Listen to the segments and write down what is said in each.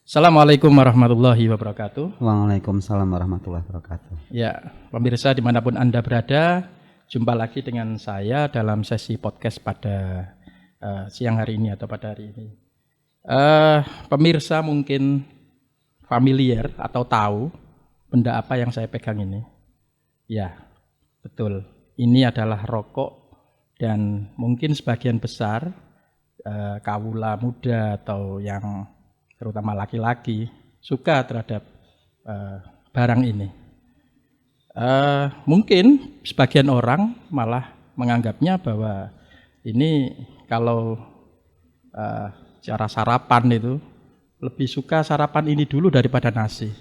Assalamualaikum warahmatullahi wabarakatuh. Waalaikumsalam warahmatullahi wabarakatuh. Ya, pemirsa dimanapun Anda berada, jumpa lagi dengan saya dalam sesi podcast pada siang hari ini atau pada hari ini. Pemirsa mungkin familiar atau tahu benda apa yang saya pegang ini. Ya, betul. Ini adalah rokok dan mungkin sebagian besar kawula muda atau yang terutama laki-laki suka terhadap barang ini. Mungkin sebagian orang malah menganggapnya bahwa ini kalau cara sarapan itu lebih suka sarapan ini dulu daripada nasi.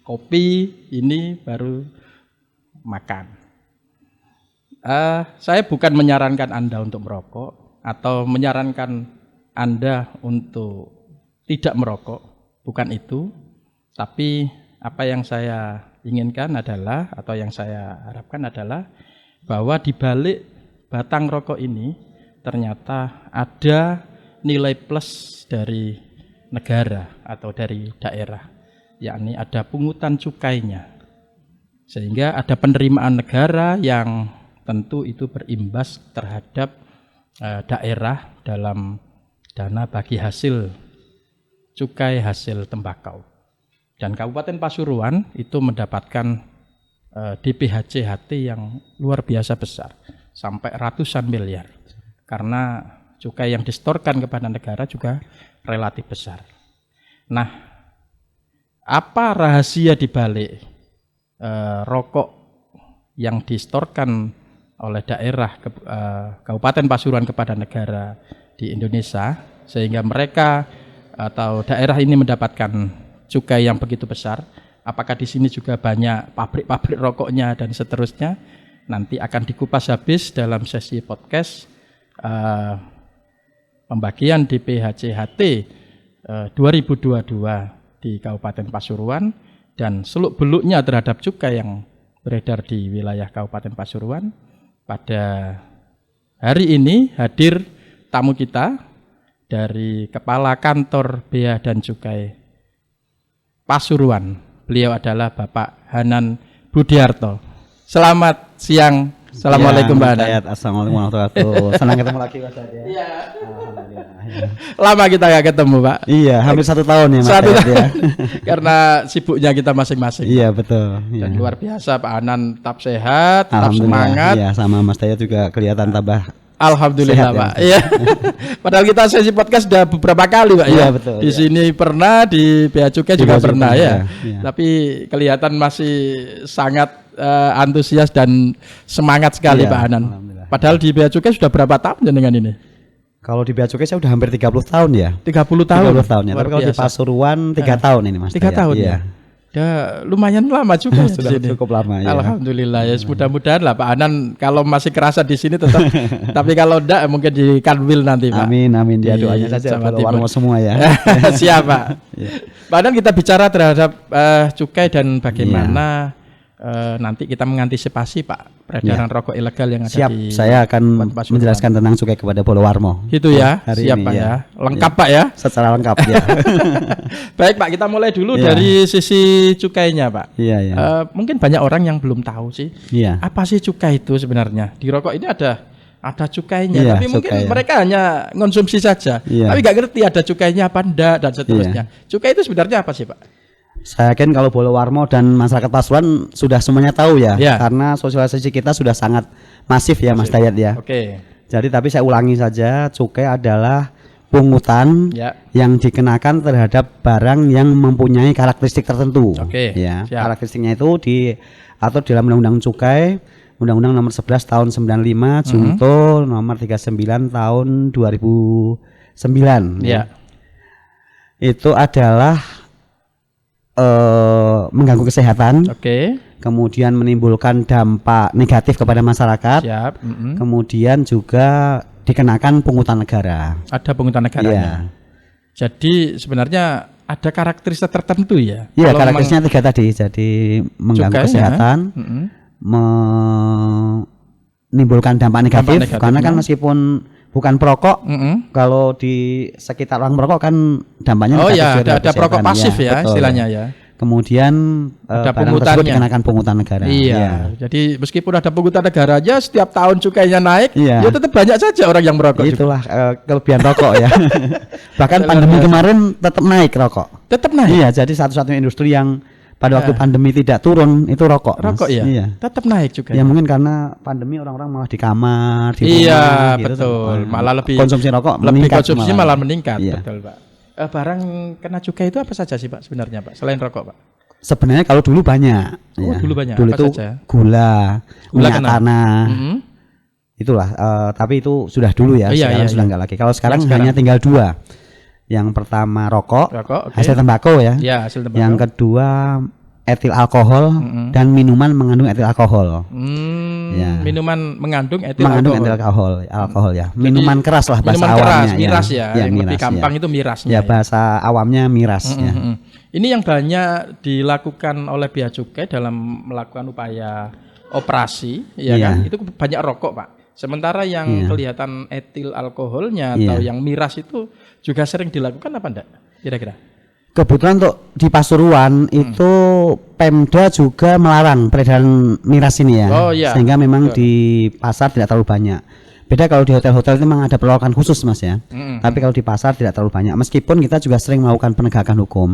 Kopi ini baru makan. Saya bukan menyarankan Anda untuk merokok atau menyarankan Anda untuk tidak merokok, bukan itu. Tapi apa yang saya inginkan adalah, atau yang saya harapkan adalah bahwa di balik batang rokok ini ternyata ada nilai plus dari negara atau dari daerah, yakni ada pungutan cukainya. Sehingga ada penerimaan negara yang tentu itu berimbas terhadap daerah dalam dana bagi hasil cukai hasil tembakau. Dan Kabupaten Pasuruan itu mendapatkan DPHC-HT yang luar biasa besar, sampai ratusan miliar. Karena cukai yang disetorkan kepada negara juga relatif besar. Nah, apa rahasia di balik rokok yang disetorkan oleh daerah Kabupaten Pasuruan kepada negara di Indonesia, sehingga mereka atau daerah ini mendapatkan cukai yang begitu besar? Apakah di sini juga banyak pabrik-pabrik rokoknya dan seterusnya? Nanti akan dikupas habis dalam sesi podcast pembagian DPHC-HT 2022 di Kabupaten Pasuruan dan seluk-beluknya terhadap cukai yang beredar di wilayah Kabupaten Pasuruan. Pada hari ini hadir tamu kita dari Kepala Kantor Bea dan Cukai Pasuruan. Beliau adalah Bapak Hanan Budiarto. Selamat siang. Assalamualaikum Pak Hanan. Assalamualaikum warahmatullahi wabarakatuh. Senang ketemu lagi Mas Dayat ya. Iya. Lama kita nggak ketemu Pak. Iya, hampir 1 tahun ya Mas Dayat ya. Karena sibuknya kita masing-masing. Iya betul. Dan Iya. luar biasa Pak Hanan, tetap sehat, tetap semangat. Iya, sama Mas Dayat juga kelihatan tambah Alhamdulillah sehat, Pak. Iya. Padahal kita sesi podcast sudah beberapa kali Pak ya. Iya betul. Di sini pernah, di Bea Cukai Di juga Bea pernah Cukai, ya. iya. Tapi kelihatan masih sangat antusias dan semangat sekali Iya, Pak Hanan. alhamdulillah. Padahal di Bea Cukai sudah berapa tahun dengan ini? Kalau di Bea Cukai saya udah hampir 30 tahun ya. 30 tahun. 30 tahun ya. Luar Tapi kalau di biasa. Pasuruan 3 tahun ini Mas 3 Dayat. tahun Iya. ya. Ya lumayan lama juga Sudah di sini. cukup lama ya. Alhamdulillah ya. Mudah-mudahan lah Pak Hanan kalau masih kerasa di sini tetap. Tapi kalau enggak mungkin di Kanwil nanti Pak. Amin amin Di ya, doanya saja Jawa buat Timur. warmo semua ya. Siap Pak. Iya. Pak Hanan, kita bicara terhadap cukai dan bagaimana nanti kita mengantisipasi Pak peredaran rokok ilegal yang ada Siap, di saya akan Kabupaten Pasuruan. menjelaskan tentang cukai kepada Bolowarmo. Gitu ya. Hari Siap ini, Pak ya. ya. Lengkap Pak ya. Secara lengkap ya. Baik Pak, kita mulai dulu Iya. dari sisi cukainya Pak. Iya ya. Mungkin banyak orang yang belum tahu sih. Iya. Apa sih cukai itu sebenarnya? Di rokok ini ada cukainya, Iya, tapi mungkin cukai, ya. mereka hanya konsumsi saja. Iya. Tapi nggak ngerti ada cukainya apa enggak dan seterusnya. Cukai itu sebenarnya apa sih Pak? Saya yakin kalau Bolowarmo dan masyarakat Pasuruan sudah semuanya tahu ya, Iya. karena sosialisasi kita sudah sangat masif ya Mas Dayat ya. Oke. Jadi tapi saya ulangi saja, cukai adalah pungutan Ya. yang dikenakan terhadap barang yang mempunyai karakteristik tertentu. Oke, Ya, siap. karakteristiknya itu diatur dalam Undang-Undang Cukai, Undang-Undang Nomor 11 Tahun 95, Junto Nomor 39 Tahun 2009. Ya. Itu adalah mengganggu kesehatan, Oke. kemudian menimbulkan dampak negatif kepada masyarakat, Siap. kemudian juga dikenakan pungutan negara. Ada pungutan negaranya. Iya. Jadi sebenarnya ada karakteristik tertentu ya. Iya, Kalau karakteristiknya 3 tadi. Jadi mengganggu cukainya, kesehatan, menimbulkan dampak negatif, negatifnya. karena kan meskipun bukan perokok. Mm-mm. Kalau di sekitar orang merokok kan dampaknya Oh negatif ya, terhadap ada perokok kesehatan. pasif ya betul. istilahnya ya. Kemudian Ada barang tersebut pungutannya. dikenakan pungutan negara. Iya. Jadi meskipun ada pungutan negara aja, setiap tahun cukainya naik, Iya. ya tetap banyak saja orang yang merokok. Itulah kelebihan rokok ya. Bahkan pandemi kemarin tetap naik rokok. Tetap naik. Iya, jadi satu-satunya industri yang pada waktu Ya. pandemi tidak turun itu rokok. Mas. Rokok ya. Iya. Tetap naik juga. Ya mungkin karena pandemi orang-orang malah di kamar, di rumah. Iya, gitu. betul. Malah lebih konsumsi rokok lebih meningkat. konsumsi malah meningkat. Iya. Betul, Pak. Barang kena cukai itu apa saja sih, Pak, sebenarnya, Pak? Selain rokok, Pak? Sebenarnya kalau dulu banyak. Oh, dulu banyak. Dulu Apa itu saja? gula minyak kena. tanah. Mm-mm. Itulah. Tapi itu sudah dulu ya. Iya, sekarang iya, sudah iya. enggak lagi. Kalau sekarang Yang sekarang. hanya tinggal 2. Yang pertama rokok, Rokok, oke. hasil tembakau ya. Ya, hasil tembakau. Yang kedua etil alkohol dan minuman mengandung etil alkohol. Ya. Minuman mengandung etil Mengandung alkohol. etil alkohol ya. Minuman keras lah bahasa Minuman keras, awamnya miras ya. Yang lebih miras, gampang ya. itu mirasnya. Ya bahasa awamnya miras ya. Mm-mm. Ini yang banyak dilakukan oleh Bea Cukai dalam melakukan upaya operasi, ya Iya. kan? Itu banyak rokok, Pak. Sementara yang Iya. kelihatan etil alkoholnya atau Iya. yang miras itu juga sering dilakukan apa enggak? Kira-kira? Kebetulan untuk di Pasuruan itu Pemda juga melarang peredaran miras ini ya. Oh, iya. Sehingga memang di pasar tidak terlalu banyak. Beda kalau di hotel-hotel itu memang ada perlakuan khusus Mas ya. Tapi kalau di pasar tidak terlalu banyak. Meskipun kita juga sering melakukan penegakan hukum.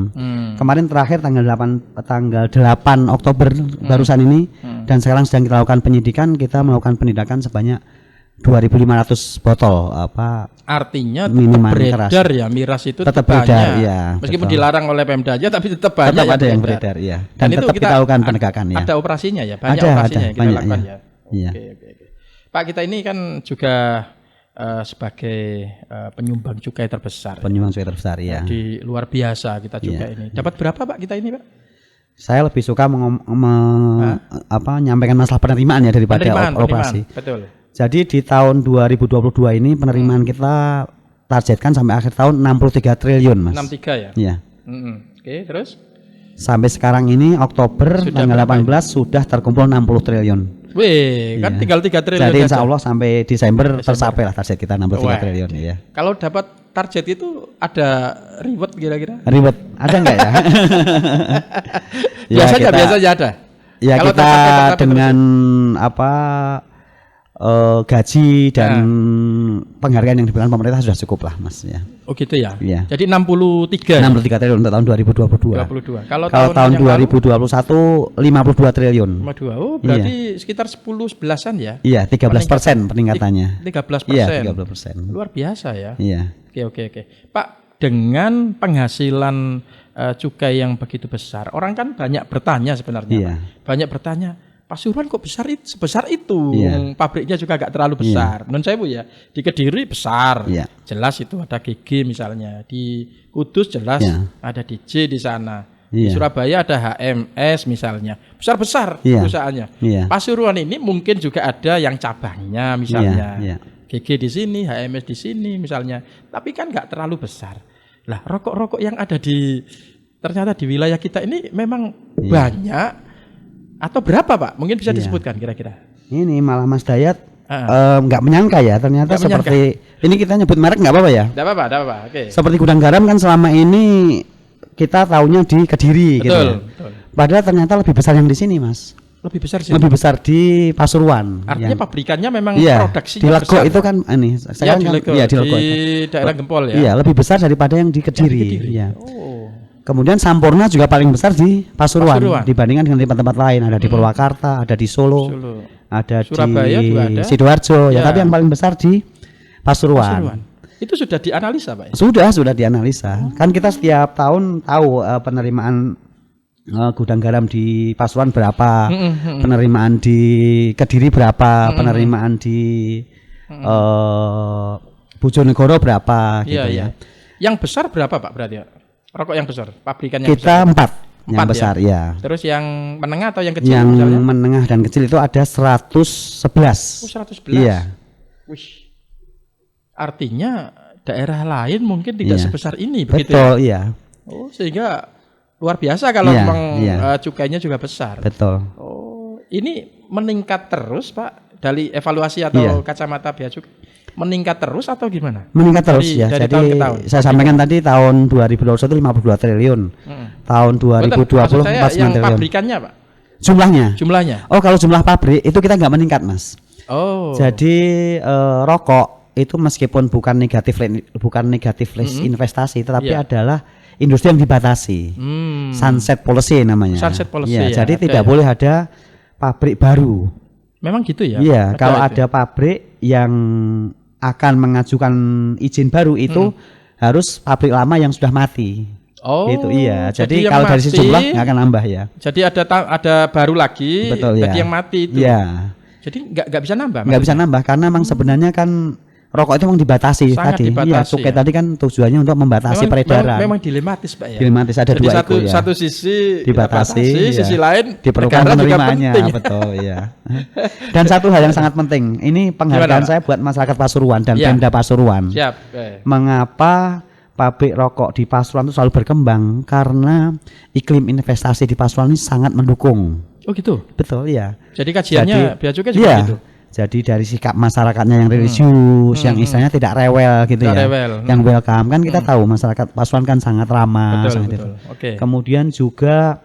Kemarin terakhir tanggal 8 Oktober barusan ini dan sekarang sedang kita lakukan penyidikan, kita melakukan penindakan sebanyak 2.500 botol Artinya Minuman tetap beredar ya, miras itu Tetap banyak. beredar, iya, Meskipun betul. dilarang oleh Pemda aja, tapi tetap banyak tetap ada yang beredar ya. Dan itu tetap kita lakukan penegakan ya. Ada operasinya ya, banyak Ada, operasinya yang kita banyak, lakukan ya. ya. Iya. Oke. Pak, kita ini kan juga sebagai penyumbang cukai terbesar. Penyumbang cukai terbesar ya. Di luar biasa kita juga ini. Dapat berapa, Pak, kita ini, Pak? Saya lebih suka menyampaikan masalah penerimaan ya daripada operasi. Betul. Jadi di tahun 2022 ini penerimaan kita targetkan sampai akhir tahun 63 triliun Mas. 63 ya? Iya. Oke, terus? Sampai sekarang ini Oktober Sudah tanggal berapa 18 sudah terkumpul 60 triliun. Wih, kan Iya. tinggal 3 triliun. Jadi insya saja. Allah sampai Desember tercapai lah target kita 63 Wah. triliun ya. Kalau dapat target itu ada reward kira-kira? Ribet ada enggak ya? Ya, Biasanya ada. Ya Kalau kita target dengan gaji dan penghargaan yang diberikan pemerintah sudah cukup lah Mas ya. Oh gitu ya. Iya. Jadi 63. 63 triliun untuk tahun 2022. 22. Kalau Tahun yang lalu, 2021 52 triliun. 52. Oh, berarti sekitar 10-11an ya? Iya, 13% peningkatannya. 13%. Iya, 13%. Luar biasa ya. Iya. Oke. Pak, dengan penghasilan cukai yang begitu besar, orang kan banyak bertanya sebenarnya. Iya. Pak. Banyak bertanya, Pasuruan kok sebesar itu? Iya. Pabriknya juga gak terlalu besar. Menurut saya Bu ya, di Kediri besar. Iya. Jelas itu ada GG misalnya. Di Kudus jelas Iya. ada DJ di sana. Di Iya. Surabaya ada HMS misalnya. Besar-besar Iya. perusahaannya. Iya. Pasuruan ini mungkin juga ada yang cabangnya misalnya. Iya. GG di sini, HMS di sini misalnya. Tapi kan nggak terlalu besar. Lah, rokok-rokok yang ada ternyata di wilayah kita ini memang banyak atau berapa, Pak? Mungkin bisa Iya. disebutkan kira-kira. Ini malah Mas Dayat Ah. nggak menyangka ya ternyata Nggak menyangka. seperti ini kita nyebut merek nggak apa-apa ya. Enggak apa-apa. Oke. Seperti gudang garam kan selama ini kita taunya di Kediri gitu Betul, ya. betul. Padahal ternyata lebih besar yang di sini Mas. Lebih besar sih. Lebih besar di Pasuruan. Artinya pabrikannya memang Iya, produksinya di Lego besar. itu kan ini Iya, sekarang di kan Lego, iya di Lego di itu. daerah Gempol ya. Iya, lebih besar daripada yang di Kediri. Iya. Oh. Kemudian Sampurna juga paling besar di Pasuruan, Pasuruan. dibandingkan dengan tempat-tempat lain. Ada di Purwakarta, ada di Solo, Solo. ada Surabaya di juga ada. Sidoarjo. Ya, Ya. tapi yang paling besar di Pasuruan. Pasuruan. Itu sudah dianalisa, Pak ya? Sudah dianalisa. Kan kita setiap tahun tahu penerimaan gudang garam di Pasuruan berapa, penerimaan di Kediri berapa, penerimaan di Bojonegoro berapa gitu Iya. ya. Yang besar berapa, Pak, berarti ya? Rokok yang besar, pabrikan yang Kita besar. 4 yang Empat, besar ya. Terus yang menengah atau yang kecil Yang misalnya? menengah dan kecil itu ada 111. Oh, 111. Iya. Wih. Artinya daerah lain mungkin tidak Iya. sebesar ini begitu ya? Betul, iya. Oh, sehingga luar biasa kalau Iya, memang iya. cukainya juga besar. Betul. Oh, ini meningkat terus, Pak, dari evaluasi atau Iya. kacamata bea cukai. meningkat terus atau gimana? Meningkat terus ya. Dari Jadi tahun ke tahun. saya sampaikan tadi tahun 2021 52 triliun. Tahun 2020 Maksud saya 49 yang triliun. pabrikannya, Pak. Jumlahnya. Oh, kalau jumlah pabrik itu kita nggak meningkat, Mas. Oh. Jadi rokok itu meskipun bukan negatif list investasi, tetapi adalah industri yang dibatasi. Sunset policy namanya. Sunset policy. Ya, jadi tidak boleh ada pabrik baru. Memang gitu ya? Iya, kalau ada pabrik yang akan mengajukan izin baru itu harus pabrik lama yang sudah mati. Oh, itu iya. Jadi kalau dari sisi jumlah nggak akan nambah ya. Jadi ada baru lagi. Betul, jadi ya. yang mati itu. Iya. Jadi nggak bisa nambah. Nggak bisa nambah karena memang sebenarnya kan rokok itu memang dibatasi. Sangat tadi. dibatasi, Iya, cukai tadi kan tujuannya untuk membatasi peredaran. Memang dilematis, Pak ya. Dilematis ada jadi dua itu ya. Satu sisi dibatasi, sisi lain diperlukan penerimanya, betul ya. Dan satu hal yang sangat penting, ini penghargaan saya buat masyarakat Pasuruan dan Pemda Pasuruan. Siap. Mengapa pabrik rokok di Pasuruan itu selalu berkembang? Karena iklim investasi di Pasuruan ini sangat mendukung. Oh gitu. Betul ya. Jadi kajiannya Bea Cukai juga gitu. Jadi dari sikap masyarakatnya yang religius, yang istilahnya tidak rewel gitu ya, yang welcome kan kita tahu masyarakat Pasuruan kan sangat ramah, betul. Okay. Kemudian juga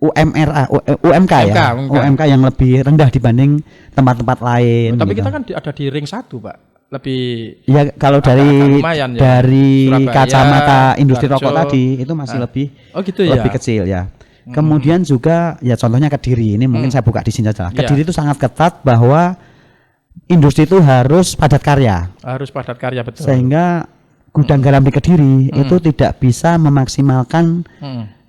UMK ya, UMK yang lebih rendah dibanding tempat-tempat lain. Tapi gitu. kita kan ada di ring 1, Pak. Lebih ya kalau dari Surabaya, kacamata industri rokok tadi itu masih lebih lebih kecil ya. Kemudian juga ya contohnya Kediri ini mungkin saya buka di sini saja. Kediri itu sangat ketat bahwa industri itu harus padat karya. Harus padat karya, betul. Sehingga gudang garam di Kediri itu tidak bisa memaksimalkan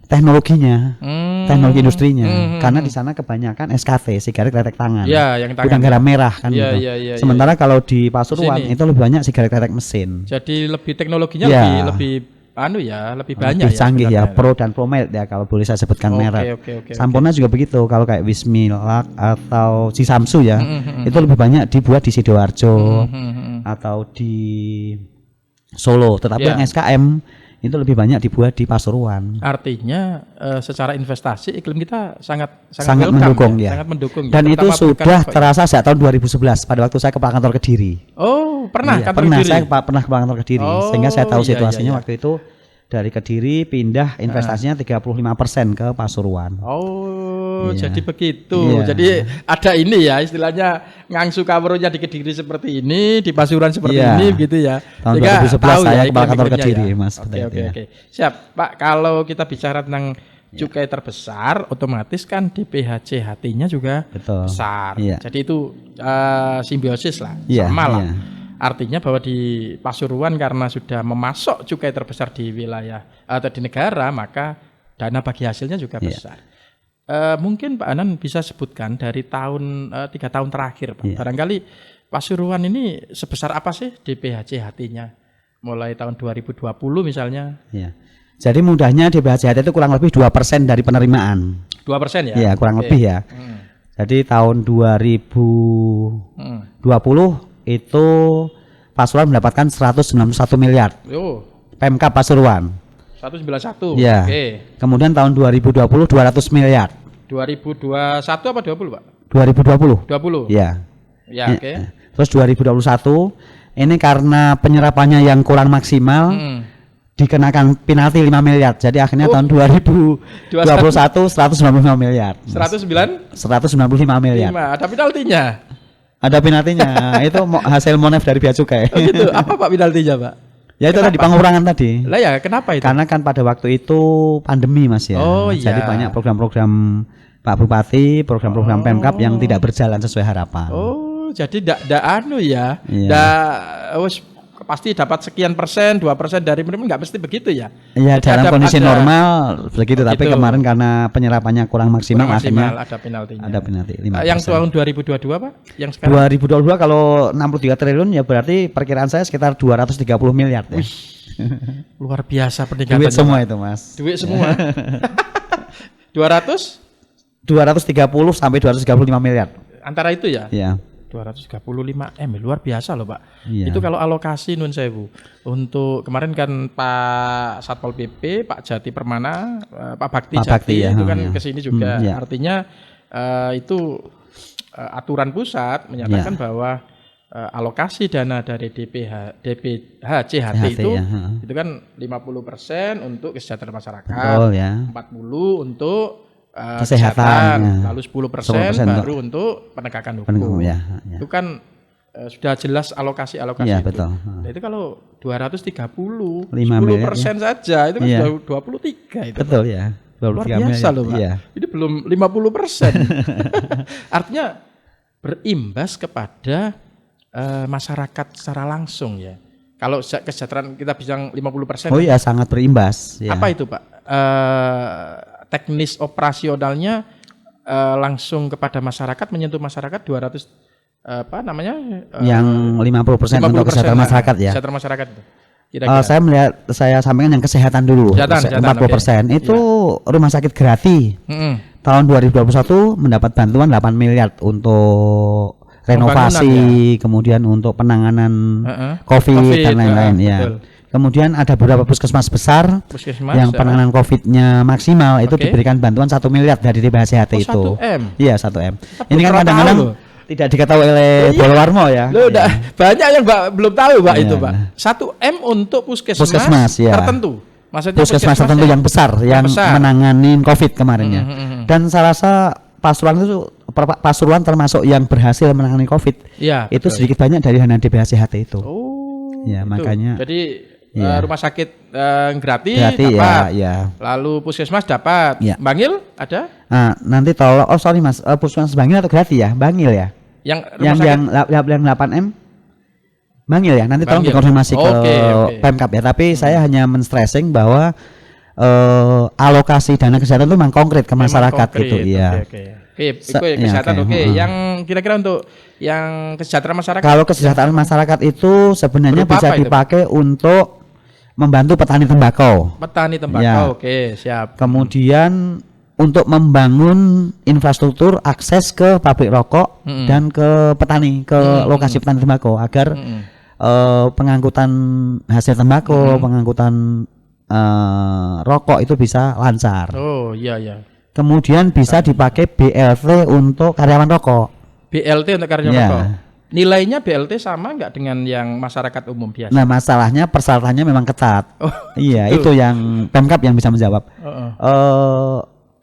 teknologinya, teknologi industrinya, karena di sana kebanyakan SKT, sigaret kletek tangan, yang gudang garam merah kan gitu. Sementara kalau di Pasuruan Sini. itu lebih banyak sigaret kletek mesin. Jadi lebih teknologinya lebih lebih banyak lebih canggih ya, Pro dan Promed ya kalau boleh saya sebutkan merek. Sampurna juga begitu, kalau kayak Wismilak atau Cisamsu ya, itu lebih banyak dibuat di Sidoarjo atau di Solo, tetapi yang SKM itu lebih banyak dibuat di Pasuruan. Artinya secara investasi iklim kita sangat mendukung ya. Sangat mendukung. Dan itu sudah terasa sejak tahun 2011 pada waktu saya kepala kantor Kediri. Oh, pernah kantor Kediri. Kediri. Saya pernah kepala kantor Kediri, sehingga saya tahu situasinya waktu itu. Dari Kediri pindah investasinya 35% ke Pasuruan. Oh, jadi begitu. Jadi ada ini ya istilahnya ngangsu kawrunya di Kediri seperti ini, di Pasuruan seperti ini gitu ya. Tahun 2011 saya kepala kantor Kediri, Mas. Oke. Siap, Pak. Kalau kita bicara tentang cukai terbesar, otomatis kan DPHC-HT-nya juga besar. Jadi itu simbiosis lah, sama lah. Artinya bahwa di Pasuruan karena sudah memasok cukai terbesar di wilayah atau di negara, maka dana bagi hasilnya juga besar. Mungkin Pak Anan bisa sebutkan dari 3 tahun terakhir, Pak. Barangkali Pasuruan ini sebesar apa sih DPHC-HT-nya? Mulai tahun 2020 misalnya. Jadi mudahnya DPHC-HT itu kurang lebih 2% dari penerimaan. 2% ya? Iya, kurang lebih ya. Jadi tahun 2020 itu Pasuruan mendapatkan 191 miliar. Pemkab Pasuruan. 191. Ya. Kemudian tahun 2020 200 miliar. 2021 apa 20, Pak? 2020. 20. Ya. Ya, oke. Terus 2021 ini karena penyerapannya yang kurang maksimal dikenakan penalti 5 miliar. Jadi akhirnya tahun 2021 195 miliar. 195 miliar. Ada penaltinya. Ada penaltinya. Itu hasil monef dari Bea Cukai. Oh gitu. Apa Pak penaltinya, Pak? Ya itu tadi pengurangan tadi. Lah ya, kenapa itu? Karena kan pada waktu itu pandemi, Mas ya. Jadi banyak program-program Pak Bupati, program-program Pemkab yang tidak berjalan sesuai harapan. Oh, jadi ndak anu ya. Ndak pasti dapat sekian persen, 2% dari penerima, nggak mesti begitu ya? Iya, dalam kondisi normal begitu, tapi kemarin karena penyerapannya kurang maksimal, akhirnya ada penaltinya. Ada penalti 5%. Yang tahun 2022 Pak? Yang sekarang? 2022 kalau 63 triliun ya berarti perkiraan saya sekitar 230 miliar ya. Luar biasa peningkatannya. Duit semua itu, Mas. Duit semua. 230 sampai 235 miliar. Antara itu ya? Iya. 235 M, luar biasa loh Pak. Itu kalau alokasi nun sewu untuk kemarin kan Pak Satpol PP, Pak Jati Permana, Pak Bakti Jati itu kan kesini juga. Artinya itu aturan pusat menyatakan bahwa alokasi dana dari DPH CHT CHT, itu ya. itu kan 50% untuk kesejahteraan masyarakat, Betul, ya. 40 untuk Kesehatan, ya. lalu 10% 10% baru untuk penegakan hukum. Penegakan, ya. Itu kan sudah jelas alokasi Iya, itu. betul. Nah, itu kalau 230 5 miliar, 10% saja itu kan Iya. sudah 23 itu. Betul ya. Luar 23 biasa miliar. loh Pak. Iya. Ini belum 50%. Artinya berimbas kepada masyarakat secara langsung ya. Kalau kesejahteraan kita bilang 50%. Oh iya, sangat berimbas. Ya. Apa itu Pak? Teknis operasionalnya langsung kepada masyarakat, menyentuh masyarakat 200 apa namanya? Yang 50% untuk kesehatan masyarakat ya. Kesehatan masyarakat itu. Kira-kira. Saya sampaikan yang kesehatan dulu. Kesehatan, 40% okay. itu rumah sakit Grati. Tahun 2021 mendapat bantuan 8 miliar untuk renovasi, kemudian untuk penanganan COVID dan lain-lain ya. Betul. Kemudian ada beberapa puskesmas besar yang penanganan COVID-nya maksimal itu diberikan bantuan 1 miliar dari DPHCHT itu. 1M. Iya, 1M. Ini kan kadang-kadang tidak diketahui oleh Polwarmo ya. Loh, banyak yang belum tahu Pak itu Pak. 1M untuk puskesmas ya. tertentu. Maksudnya puskesmas tertentu yang besar yang menanganin COVID kemarinnya. Dan saya rasa Pasuruan termasuk yang berhasil menangani COVID. Ya, itu sedikit banyak dari dana DPHCHT itu. Oh. Ya, itu. Makanya. Jadi rumah sakit gratis dapat. Ya. Lalu puskesmas dapat. Ya. Bangil ada? Nah, nanti tolong sorry Mas, puskesmas Bangil atau gratis ya? Bangil ya? Yang 8M Bangil ya, nanti tolong dikonfirmasi ke Pemkab ya. Tapi saya hanya men-stressing bahwa alokasi dana kesehatan itu memang konkret ke masyarakat gitu ya. Oke, kesehatan Yang kira-kira untuk yang kesejahteraan masyarakat. Kalau kesejahteraan masyarakat itu sebenarnya bisa dipakai untuk membantu petani tembakau. Petani tembakau, oke, siap. Kemudian untuk membangun infrastruktur akses ke pabrik rokok dan ke petani, ke lokasi petani tembakau agar pengangkutan hasil tembakau, pengangkutan rokok itu bisa lancar. Oh iya iya. Kemudian bisa dipakai BLT untuk karyawan rokok. BLT untuk karyawan rokok. Nilainya BLT sama nggak dengan yang masyarakat umum biasa? Nah, masalahnya persyaratannya memang ketat. Iya, itu yang Pemkab yang bisa menjawab.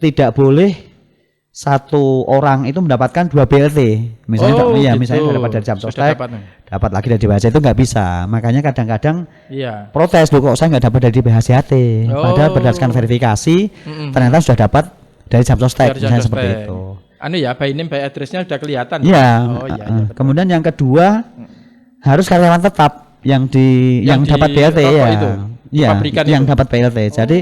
Tidak boleh satu orang itu mendapatkan 2 BLT. Misalnya misalnya dapat dari Jamsostek, dapat lagi dari DPHCHT itu nggak bisa. Makanya kadang-kadang protes loh, kok saya nggak dapat dari DPHCHT. Padahal berdasarkan verifikasi ternyata sudah dapat dari Jamsostek, misalnya seperti itu. By name by address-nya sudah kelihatan. Iya. Kemudian yang kedua harus karyawan tetap yang dapat BLT ya. Iya, yang dapat BLT. Jadi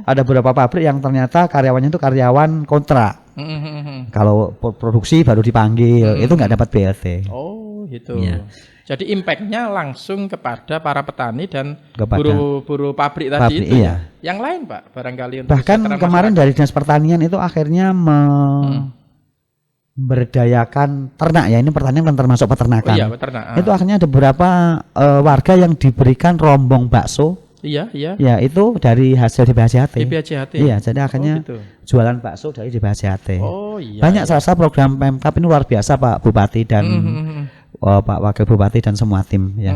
ada beberapa pabrik yang ternyata karyawannya itu karyawan kontrak. Kalau produksi baru dipanggil, itu nggak dapat BLT. Oh, gitu. Ya. Jadi impact-nya langsung kepada para petani dan buruh pabrik tadi itu. Iya. Yang lain, Pak, barangkali untuk bahkan kemarin dari Dinas Pertanian itu akhirnya berdayakan ternak ya. Ini pertanian kan termasuk peternakan. Oh, iya, peternak. Itu akhirnya ada beberapa warga yang diberikan rombong bakso. Iya. Ya, itu dari hasil DPHCHT. Iya, jadi akhirnya jualan bakso dari DPHCHT. Oh iya. Banyak rasa program Pemkab ini luar biasa Pak Bupati dan Pak Wakil Bupati dan semua tim ya.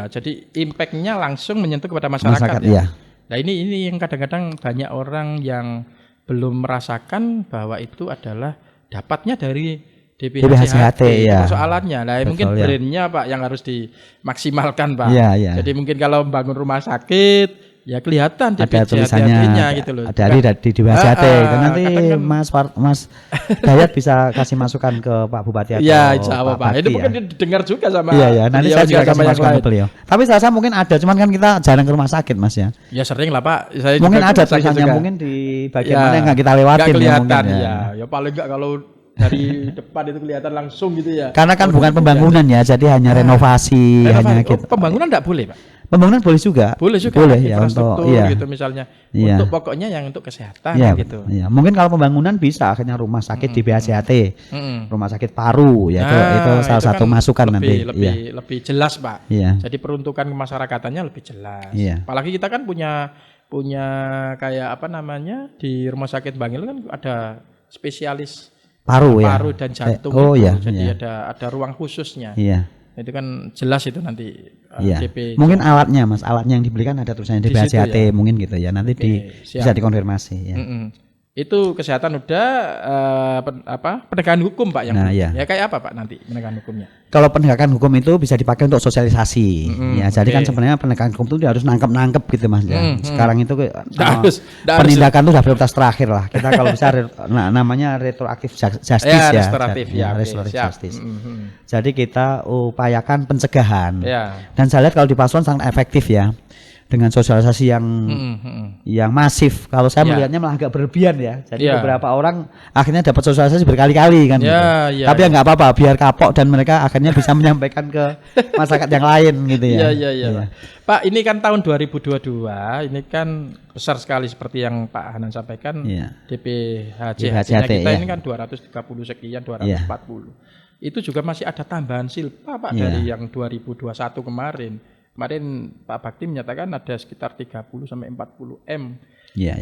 Jadi impact-nya langsung menyentuh kepada masyarakat ya. Iya. Nah, ini yang kadang-kadang banyak orang yang belum merasakan bahwa itu adalah dapatnya dari DPHCHT ya. Persoalannya. Nah, mungkin brandnya Pak yang harus dimaksimalkan Pak. Iya. Jadi mungkin kalau membangun rumah sakit ya kelihatan ada tulisannya gitu loh. Dari DPHCHT itu nanti Mas Dayat bisa kasih masukan ke Pak Bupati atau Pak Bupati. Itu mungkin didengar juga sama. Iya, nanti saya juga kasih masukan ke beliau. Tapi saya rasa mungkin ada, cuman kan kita jarang ke rumah sakit Mas ya. Ya sering lah Pak. Saya mungkin ada tulisannya mungkin di bagian mana yang nggak kita lewatin. Nggak kelihatan ya paling nggak kalau dari depan itu kelihatan langsung gitu ya. Karena kan bukan pembangunan ya, jadi hanya renovasi. Hanya gitu. Pembangunan enggak boleh, Pak? Pembangunan boleh juga. Boleh ya untuk gitu misalnya. Untuk pokoknya yang untuk kesehatan gitu. Iya. Mungkin kalau pembangunan bisa akhirnya rumah sakit di DPHCHT. Rumah sakit paru ya itu salah satu masukan nanti. Lebih jelas, Pak. Iya. Jadi peruntukan kemasyarakataannya lebih jelas. Iya. Apalagi kita kan punya kayak apa namanya di Rumah Sakit Bangil kan ada spesialis paru dan jantung. Jadi ada ruang khususnya. Iya. Itu kan jelas itu nanti Iya. DP. Mungkin alatnya Mas, alatnya yang dibelikan ada tulisannya Di situ DPHJT ya? mungkin gitu ya. Nanti siap. bisa dikonfirmasi ya. Itu kesehatan udah penegakan hukum Pak yang Nah, belum. iya. Ya kayak apa Pak nanti penegakan hukumnya? Kalau penegakan hukum itu bisa dipakai untuk sosialisasi. Ya, jadi kan sebenarnya penegakan hukum itu harus nangkep gitu Mas ya. Sekarang itu penindakan itu sudah prioritas terakhir lah. Kita kalau bisa namanya retroaktif justice ya. Restoratif ya. Restoratif Siap. justice. Jadi kita upayakan pencegahan. Ya. Dan saya lihat kalau di paslon sangat efektif ya. Dengan sosialisasi yang masif. Kalau saya melihatnya malah agak berlebihan ya. Jadi beberapa orang akhirnya dapat sosialisasi berkali-kali kan. Gitu. Tapi ya nggak apa-apa, biar kapok dan mereka akhirnya bisa menyampaikan ke masyarakat yang lain gitu ya. Iya. Pak, ini kan tahun 2022, ini kan besar sekali seperti yang Pak Hanan sampaikan. DPHJT-nya kita ini kan 230 sekian, 240. Itu juga masih ada tambahan silpa Pak dari yang 2021 kemarin. Kemarin Pak Bakti menyatakan ada sekitar 30 sampai 40 M.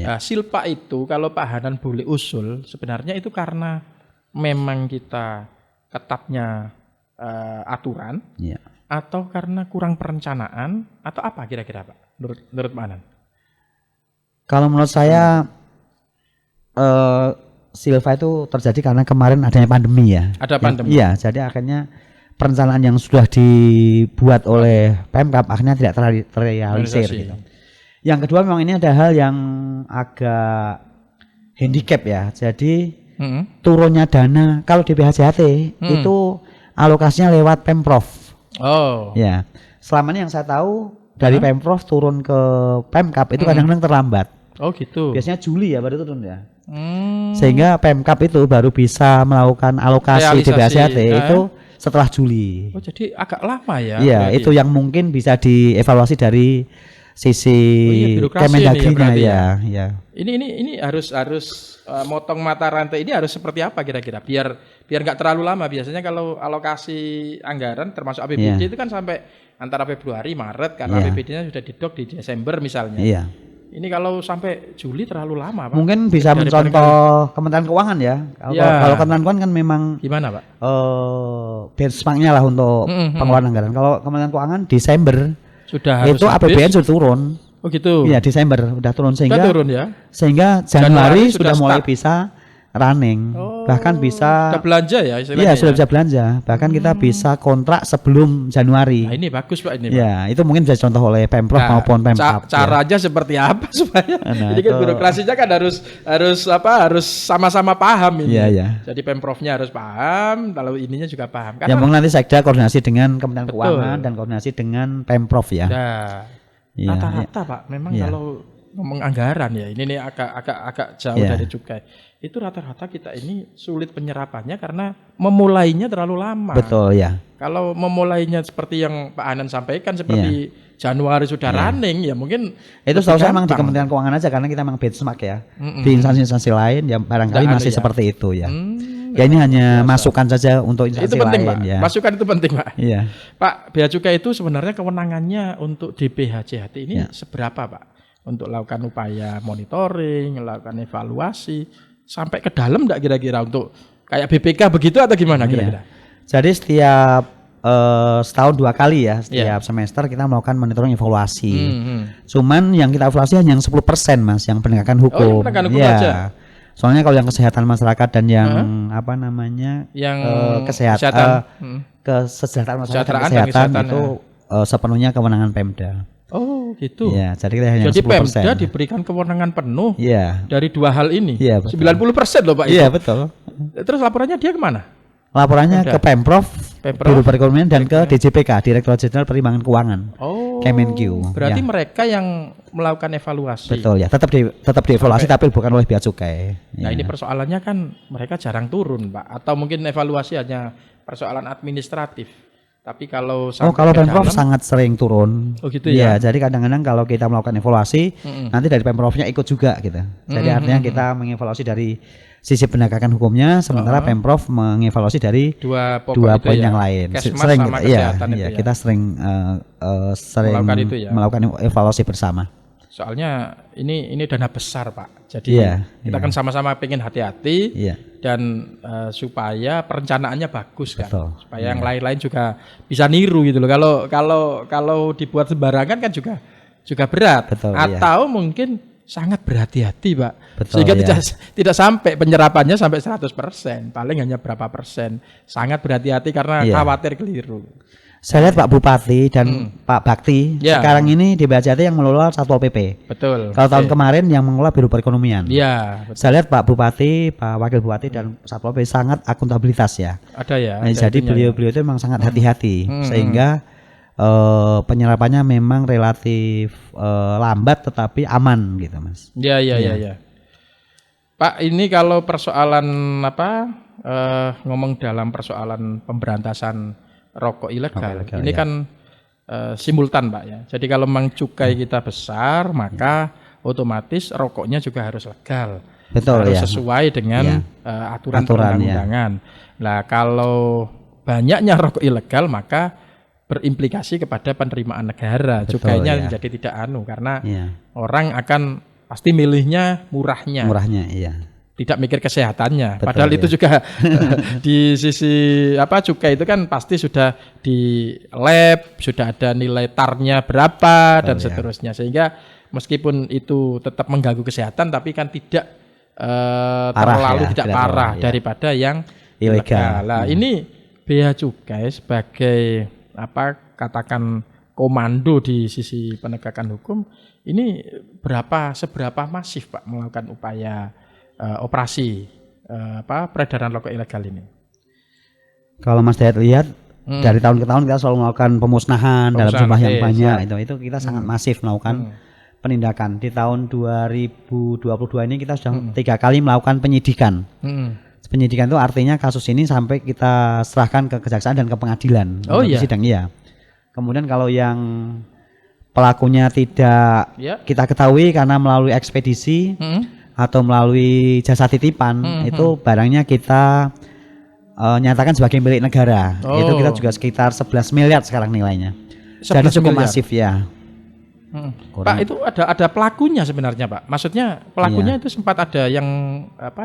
Nah, silpa itu kalau Pak Hanan boleh usul, sebenarnya itu karena memang kita ketatnya aturan, atau karena kurang perencanaan, atau apa kira-kira Pak? Menurut Pak Hanan? Kalau menurut saya silpa itu terjadi karena kemarin adanya pandemi ya. Ada pandemi. Iya, jadi akhirnya perencanaan yang sudah dibuat oleh Pemkab akhirnya tidak terrealisir. Gitu. Yang kedua memang ini ada hal yang agak handicap ya. Jadi turunnya dana kalau di BHJT itu alokasinya lewat Pemprov. Oh. Ya. Selama ini yang saya tahu dari Pemprov turun ke Pemkab itu kadang-kadang terlambat. Oh gitu. Biasanya Juli ya baru turun ya. Sehingga Pemkab itu baru bisa melakukan alokasi di BHJT itu setelah Juli. Oh jadi agak lama ya? Iya, itu yang mungkin bisa dievaluasi dari sisi Kemendagrinya ya. Ini harus motong mata rantai ini harus seperti apa kira-kira biar nggak terlalu lama. Biasanya kalau alokasi anggaran termasuk APBD itu kan sampai antara Februari Maret karena APBD-nya sudah didok di Desember misalnya. Iya. Ini kalau sampai Juli terlalu lama Pak. Mungkin bisa mencontoh Kementerian Keuangan ya. Kalau Kementerian Keuangan kan memang gimana Pak? Benchmarknya lah untuk pengeluaran anggaran. Kalau Kementerian Keuangan Desember sudah itu APBN sudah turun. Oh gitu. Iya Desember udah turun sehingga sehingga Januari sudah mulai bisa running. Bahkan bisa sudah belanja ya istilahnya. Iya, sudah bisa belanja. Bahkan kita bisa kontrak sebelum Januari. Nah, ini bagus Pak ini Pak. Ya, itu mungkin bisa contoh oleh Pemprov maupun Pemkab. Caranya seperti apa supaya jadi kan birokrasinya kan harus sama-sama paham ini. Iya. Jadi Pemprovnya harus paham, lalu ininya juga paham. Ya, mungkin nanti Sekda koordinasi dengan Kementerian Keuangan dan koordinasi dengan Pemprov ya. Rata-rata Pak, memang kalau ngomong anggaran ya, ini nih agak jauh dari cukai. Itu rata-rata kita ini sulit penyerapannya karena memulainya terlalu lama. Betul ya. Kalau memulainya seperti yang Pak Hanan sampaikan seperti Januari sudah running ya mungkin itu setahu saya memang di Kementerian Keuangan aja karena kita memang benchmark ya. Di instansi-instansi lain ya barangkali masih seperti itu ya. Ya ini hanya masukan saja untuk instansi itu penting, lain Pak. ya. Masukan itu penting Pak. Iya. Pak, Bea Cukai itu sebenarnya kewenangannya untuk DPHJT ini seberapa Pak? Untuk lakukan upaya monitoring, melakukan evaluasi sampai ke dalam enggak kira-kira untuk kayak BPK begitu atau gimana kira-kira? Jadi setiap setahun 2 kali ya, setiap semester kita melakukan monitoring evaluasi. Cuman yang kita evaluasi hanya yang 10% Mas, yang penegakan hukum. Penegakan hukum aja. Soalnya kalau yang kesehatan masyarakat dan yang yang kesejahteraan masyarakat dan kesehatan itu sepenuhnya kewenangan Pemda. Oh gitu. Ya, jadi kita hanya jadi 10%. Pemda diberikan kewenangan penuh dari 2 hal ini. Iya, 90% loh Pak. Iya betul. Terus laporannya dia kemana? Laporannya ke Pemprov, Biro Perekonomian dan ke DJPK, Direktorat Jenderal Perimbangan Keuangan. Kemenq. Berarti mereka yang melakukan evaluasi. Betul ya, tetap dievaluasi tapi bukan oleh Bea Cukai. Nah, ini persoalannya kan mereka jarang turun, Pak. Atau mungkin evaluasi hanya persoalan administratif. Tapi kalau kalau Pemprov sangat sering turun. Oh gitu ya. Ya, jadi kadang-kadang kalau kita melakukan evaluasi, nanti dari Pemprovnya ikut juga gitu. Jadi artinya kita mengevaluasi dari sisi penegakan hukumnya, sementara Pemprov mengevaluasi dari dua poin yang lain. Sering kita sering melakukan evaluasi bersama. Soalnya ini dana besar, Pak. Jadi kita kan sama-sama pengen hati-hati dan supaya perencanaannya bagus kan. Betul. Supaya yang lain-lain juga bisa niru gitu loh. Kalau dibuat sembarangan kan juga berat. Betul, atau mungkin sangat berhati-hati, Pak. Betul, Sehingga tidak sampai penyerapannya sampai 100%, paling hanya berapa persen. Sangat berhati-hati karena khawatir keliru. Saya lihat Pak Bupati dan Pak Bakti sekarang ini di BHJT yang mengelola Satpol PP. Betul. Kalau tahun kemarin yang mengelola Biro Perekonomian. Iya. Saya lihat Pak Bupati, Pak Wakil Bupati dan Satpol PP sangat akuntabilitas ya. Ada ya. Jadi beliau-beliau itu memang sangat hati-hati sehingga penyerapannya memang relatif lambat tetapi aman gitu, Mas. Iya. Pak, ini kalau persoalan ngomong dalam persoalan pemberantasan rokok ilegal ini kan simultan, Pak ya. Jadi kalau memang cukai kita besar, maka otomatis rokoknya juga harus legal. Betul, harus sesuai dengan aturan perundang-undangan. Nah, kalau banyaknya rokok ilegal maka berimplikasi kepada penerimaan negara. Betul, cukainya menjadi tidak karena orang akan pasti milihnya murahnya. Tidak mikir kesehatannya. Betul, padahal itu juga di sisi cukai itu kan pasti sudah di lab, sudah ada nilai tarnya berapa dan seterusnya. Sehingga meskipun itu tetap mengganggu kesehatan tapi kan tidak terlalu tidak parah daripada yang ilegal. Nah, ini Bea Cukai sebagai katakan komando di sisi penegakan hukum ini seberapa masif, Pak, melakukan upaya operasi peredaran rokok ilegal ini? Kalau Mas Dayat lihat dari tahun ke tahun kita selalu melakukan pemusnahan dalam jumlah yang banyak. Itu kita sangat masif melakukan penindakan. Di tahun 2022 ini kita sudah 3 kali melakukan penyidikan. Penyidikan itu artinya kasus ini sampai kita serahkan ke kejaksaan dan ke pengadilan. Sidang Kemudian kalau yang pelakunya tidak kita ketahui karena melalui ekspedisi atau melalui jasa titipan, itu barangnya kita nyatakan sebagai milik negara. Itu kita juga sekitar 11 miliar sekarang nilainya. Jadi cukup masif ya. Pak, itu ada pelakunya sebenarnya, Pak. Maksudnya pelakunya itu sempat ada yang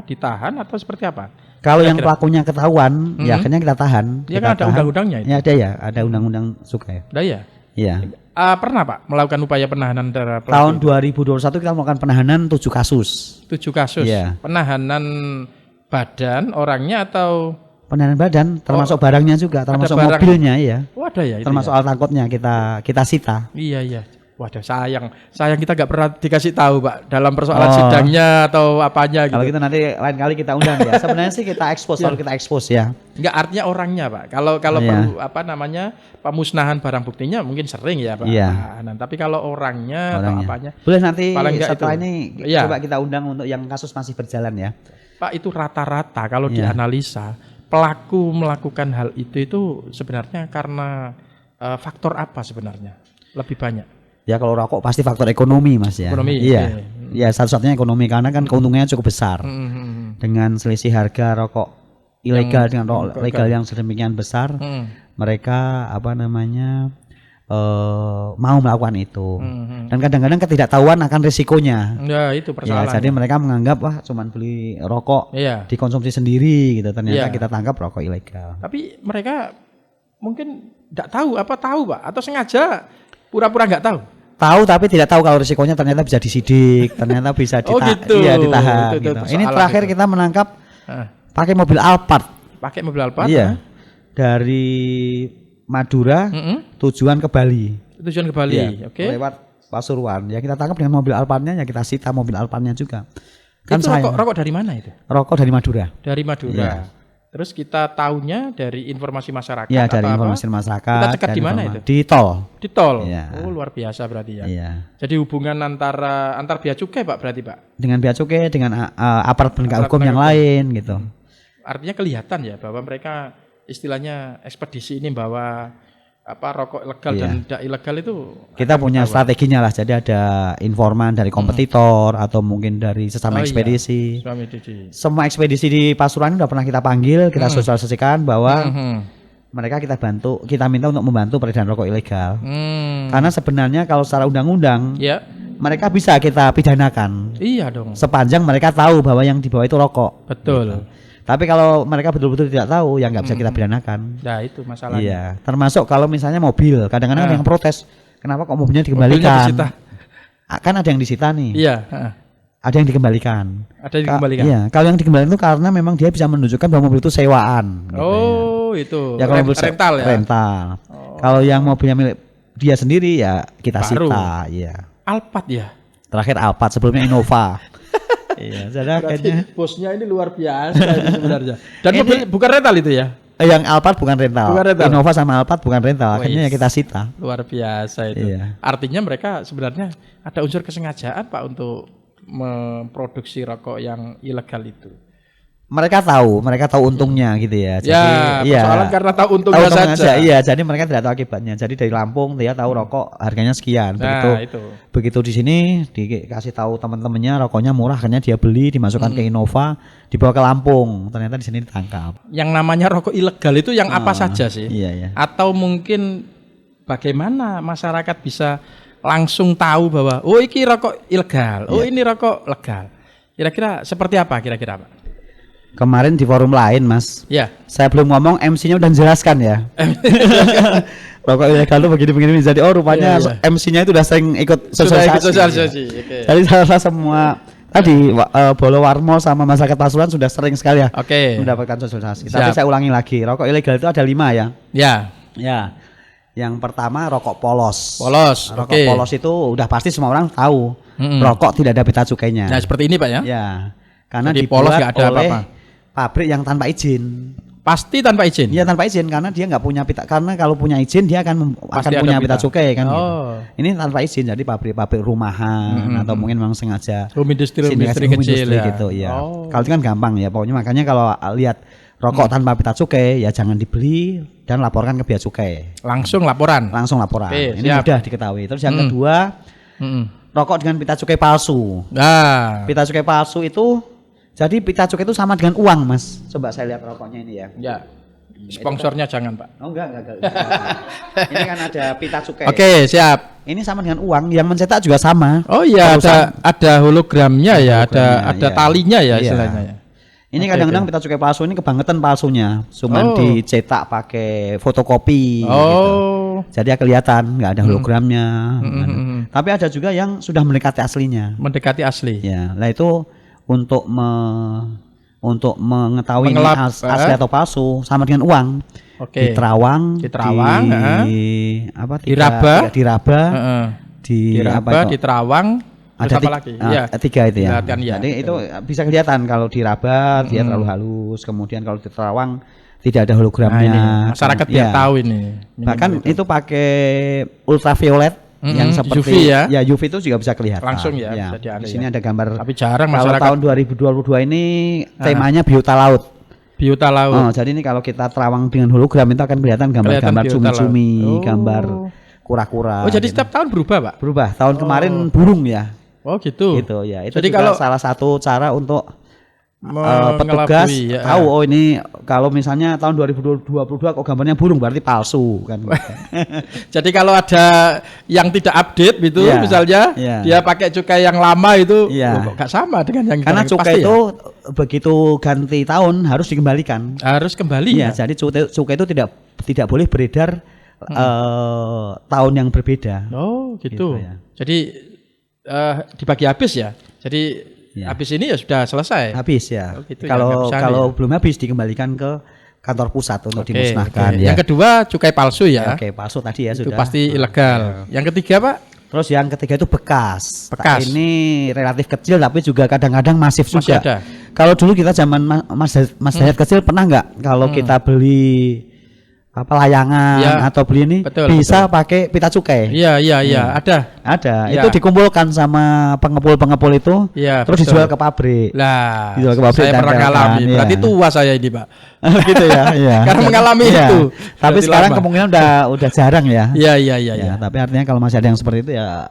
ditahan atau seperti apa? Kalau yang pelakunya ketahuan, ya akhirnya kita tahan. Ya kan ada undang-undangnya itu. Ya ada undang-undang cukai. Iya. Pernah, Pak, melakukan upaya penahanan terhadap pelaku? Tahun 2021 kita melakukan penahanan 7 kasus. 7 kasus. Penahanan badan orangnya atau penahanan badan termasuk barangnya juga, termasuk mobilnya ada ya. Termasuk alat angkutnya kita sita. Iya. Waduh, sayang kita nggak pernah dikasih tahu, Pak, dalam persoalan sidangnya atau apanya gitu. Kalau gitu nanti lain kali kita undang ya. Sebenarnya sih kita expose, selalu kita expose ya. Enggak, artinya orangnya, Pak. Kalau perlu pemusnahan barang buktinya mungkin sering ya, Pak. Tapi kalau orangnya atau apanya. Boleh nanti setelah itu. ini coba kita undang untuk yang kasus masih berjalan ya. Pak, itu rata-rata kalau dianalisa pelaku melakukan hal itu sebenarnya karena faktor apa sebenarnya? Lebih banyak. Ya kalau rokok pasti faktor ekonomi, Mas ya. Ekonomi. Ya satu-satunya ekonomi karena kan keuntungannya cukup besar. Dengan selisih harga rokok ilegal dengan rokok legal yang sedemikian besar, mereka mau melakukan itu. Dan kadang-kadang ketidaktahuan akan risikonya. Ya, itu persoalannya. Jadi mereka menganggap cuman beli rokok dikonsumsi sendiri gitu. Ternyata kita tangkap rokok ilegal. Tapi mereka mungkin enggak tahu Pak, atau sengaja pura-pura nggak tahu. Tahu tapi tidak tahu kalau risikonya ternyata bisa disidik, ternyata bisa ditahan. Gitu. Ini terakhir kita menangkap pakai mobil Alphard. Iya. Dari Madura tujuan ke Bali. Oke. Lewat Pasuruan. Ya kita tangkap dengan mobil Alphardnya, ya kita sita mobil Alphardnya juga. Kan itu rokok dari mana itu? Rokok dari Madura. Dari Madura. Ya. Terus kita tahunya dari informasi masyarakat. Ya, dari informasi masyarakat. Kita cekat di mana itu? Di tol. Di tol. Ya. Oh, luar biasa berarti ya. Iya. Jadi hubungan antar bea cukai, Pak, berarti, Pak. Dengan bea cukai, dengan aparat penegak hukum yang lain gitu. Artinya kelihatan ya bahwa mereka istilahnya ekspedisi ini bawa rokok legal dan tidak ilegal itu. Kita punya strateginya lah. Jadi ada informan dari kompetitor atau mungkin dari sesama ekspedisi. Semua ekspedisi di Pasuruan udah pernah kita panggil, kita sosialisasikan bahwa mereka kita minta untuk membantu peredaran rokok ilegal. Karena sebenarnya kalau secara undang-undang mereka bisa kita pidanakan. Iya dong. Sepanjang mereka tahu bahwa yang di bawah itu rokok. Betul. Gitu. Tapi kalau mereka betul-betul tidak tahu, ya nggak bisa kita pidanakan. Nah itu masalahnya. Iya. Termasuk kalau misalnya mobil, kadang-kadang ada yang protes, kenapa kok mobilnya Mobilnya dikembalikan? disita. Kan ada yang disita nih. Iya. Ada yang dikembalikan. Ada yang dikembalikan. Iya. Kalau yang dikembalikan itu karena memang dia bisa menunjukkan bahwa mobil itu sewaan. Gitu Oh itu. ya. Kalau mobil rental ya. Rental. Kalau yang mobilnya milik dia sendiri ya kita Baru. sita. Iya. Alphard ya. Terakhir Alphard, sebelumnya Innova. Iya, jadi akhirnya Bosnya ini luar biasa ini sebenarnya. Dan mobil bukan rental itu ya? yang Alphard bukan rental. Bukan rental. Innova sama Alphard bukan rental. Akhirnya ya kita sita. Luar biasa itu. Iya. Artinya mereka sebenarnya ada unsur kesengajaan Pak untuk memproduksi rokok yang ilegal itu. Mereka tahu untungnya gitu ya. Jadi Ya, persoalan karena tahu untungnya saja. Iya, jadi mereka tidak tahu akibatnya. Jadi dari Lampung dia tahu rokok harganya sekian. Nah, Begitu di sini dikasih tahu teman-temannya rokoknya murah, akhirnya dia beli, dimasukkan ke Innova, dibawa ke Lampung. Ternyata di sini ditangkap. Yang namanya rokok ilegal itu yang apa saja sih? Iya, iya. Atau mungkin bagaimana masyarakat bisa langsung tahu bahwa oh ini rokok ilegal, oh ini rokok legal. Kira-kira seperti apa kira-kira Pak? Kemarin di forum lain, Mas. Ya. Saya belum ngomong, MC-nya udah jelaskan ya. Rokok ilegal itu begini-begini. Jadi rupanya MC-nya itu udah sering ikut sosialisasi. Oke. Jadi saya semua tadi Bolo Warmo sama masyarakat Pasuruan sudah sering sekali ya mendapatkan sosialisasi. Tapi saya ulangi lagi, rokok ilegal itu ada 5 ya. Ya. Ya. Yang pertama rokok polos. Rokok Oke. polos itu udah pasti semua orang tahu. Rokok tidak ada pita cukainya. Nah, seperti ini Pak ya. Ya. Karena Jadi polos dibuat nggak ada oleh apa-apa. pabrik yang tanpa izin. Pasti tanpa izin. Iya tanpa izin karena dia nggak punya pita, karena kalau punya izin dia akan punya pita cukai kan. Gitu. Ini tanpa izin, jadi pabrik-pabrik rumahan atau mungkin memang sengaja industri kecil ya. gitu ya. Kalau itu kan gampang ya, pokoknya makanya kalau lihat rokok tanpa pita cukai ya jangan dibeli dan laporkan ke bea cukai. Langsung laporan. Oke, ini mudah diketahui. Terus yang kedua rokok dengan pita cukai palsu. Nah, pita cukai palsu itu jadi pita cukai itu sama dengan uang, Mas. Coba saya lihat rokoknya ini ya. Ya. Sponsornya jangan, Pak. Oh enggak. Ini kan ada pita cukai. Oke, siap. Ini sama dengan uang, yang mencetak juga sama. Oh iya, ada hologramnya ya, ada iya. talinya ya Iya. istilahnya ya. Ini kadang-kadang pita cukai palsu ini kebangetan palsunya. Cuman dicetak pakai fotokopi gitu. Jadi ya kelihatan nggak ada hologramnya. Tapi ada juga yang sudah mendekati aslinya. Mendekati asli. Ya, lah itu untuk mengetahui ini asli atau palsu sama dengan uang. Oke. Diraba, di Terawang, ada apa lagi? Tiga itu ya. Ya. Jadi itu bisa kelihatan kalau diraba dia terlalu halus, kemudian kalau di Terawang tidak ada hologramnya. Nah, ini, masyarakat biar tahu ini. Bahkan itu pakai ultraviolet yang seperti UV ya. UV itu juga bisa kelihatan. Langsung ya. Bisa di sini ada gambar. Tapi jarang kalau masyarakat. tahun 2022 ini temanya biota laut. Biota laut. Jadi ini kalau kita terawang dengan hologram itu akan kelihatan gambar-gambar cumi-cumi, gambar kura-kura. Oh, jadi setiap tahun berubah, Pak? Berubah. Tahun kemarin burung ya. Oh, gitu. Gitu ya. Itu jadi juga kalau salah satu cara untuk petugas tahu oh ini kalau misalnya tahun 2022 kok gambarnya burung berarti palsu kan. Jadi kalau ada yang tidak update gitu misalnya dia pakai cukai yang lama itu kok gak sama dengan yang karena cukai itu begitu ganti tahun harus dikembalikan. Harus kembali ya. Jadi cukai itu tidak boleh beredar tahun yang berbeda. Oh, gitu ya. Jadi dibagi habis ya. Jadi habis ini ya sudah selesai. Habis ya. Oh, gitu kalau belum habis dikembalikan ke kantor pusat untuk dimusnahkan. Ya. Yang kedua cukai palsu ya. Oke, palsu tadi ya itu sudah. Pasti ilegal. Yang ketiga Pak? Terus yang ketiga itu bekas. Ini relatif kecil tapi juga kadang-kadang masif juga. Ada. Kalau dulu kita zaman Mas Dayat kecil pernah nggak kalau kita beli layangan atau beli ini bisa pakai pita cukai. Iya, ada. Itu dikumpulkan sama pengepul-pengepul itu, terus dijual ke pabrik. Lah, dijual ke pabrik saya pernah mengalami. Berarti tua saya ini, Pak. Gitu ya, iya. Karena mengalami itu. Tapi sekarang kemungkinan udah jarang ya. Iya. Tapi artinya kalau masih ada yang seperti itu ya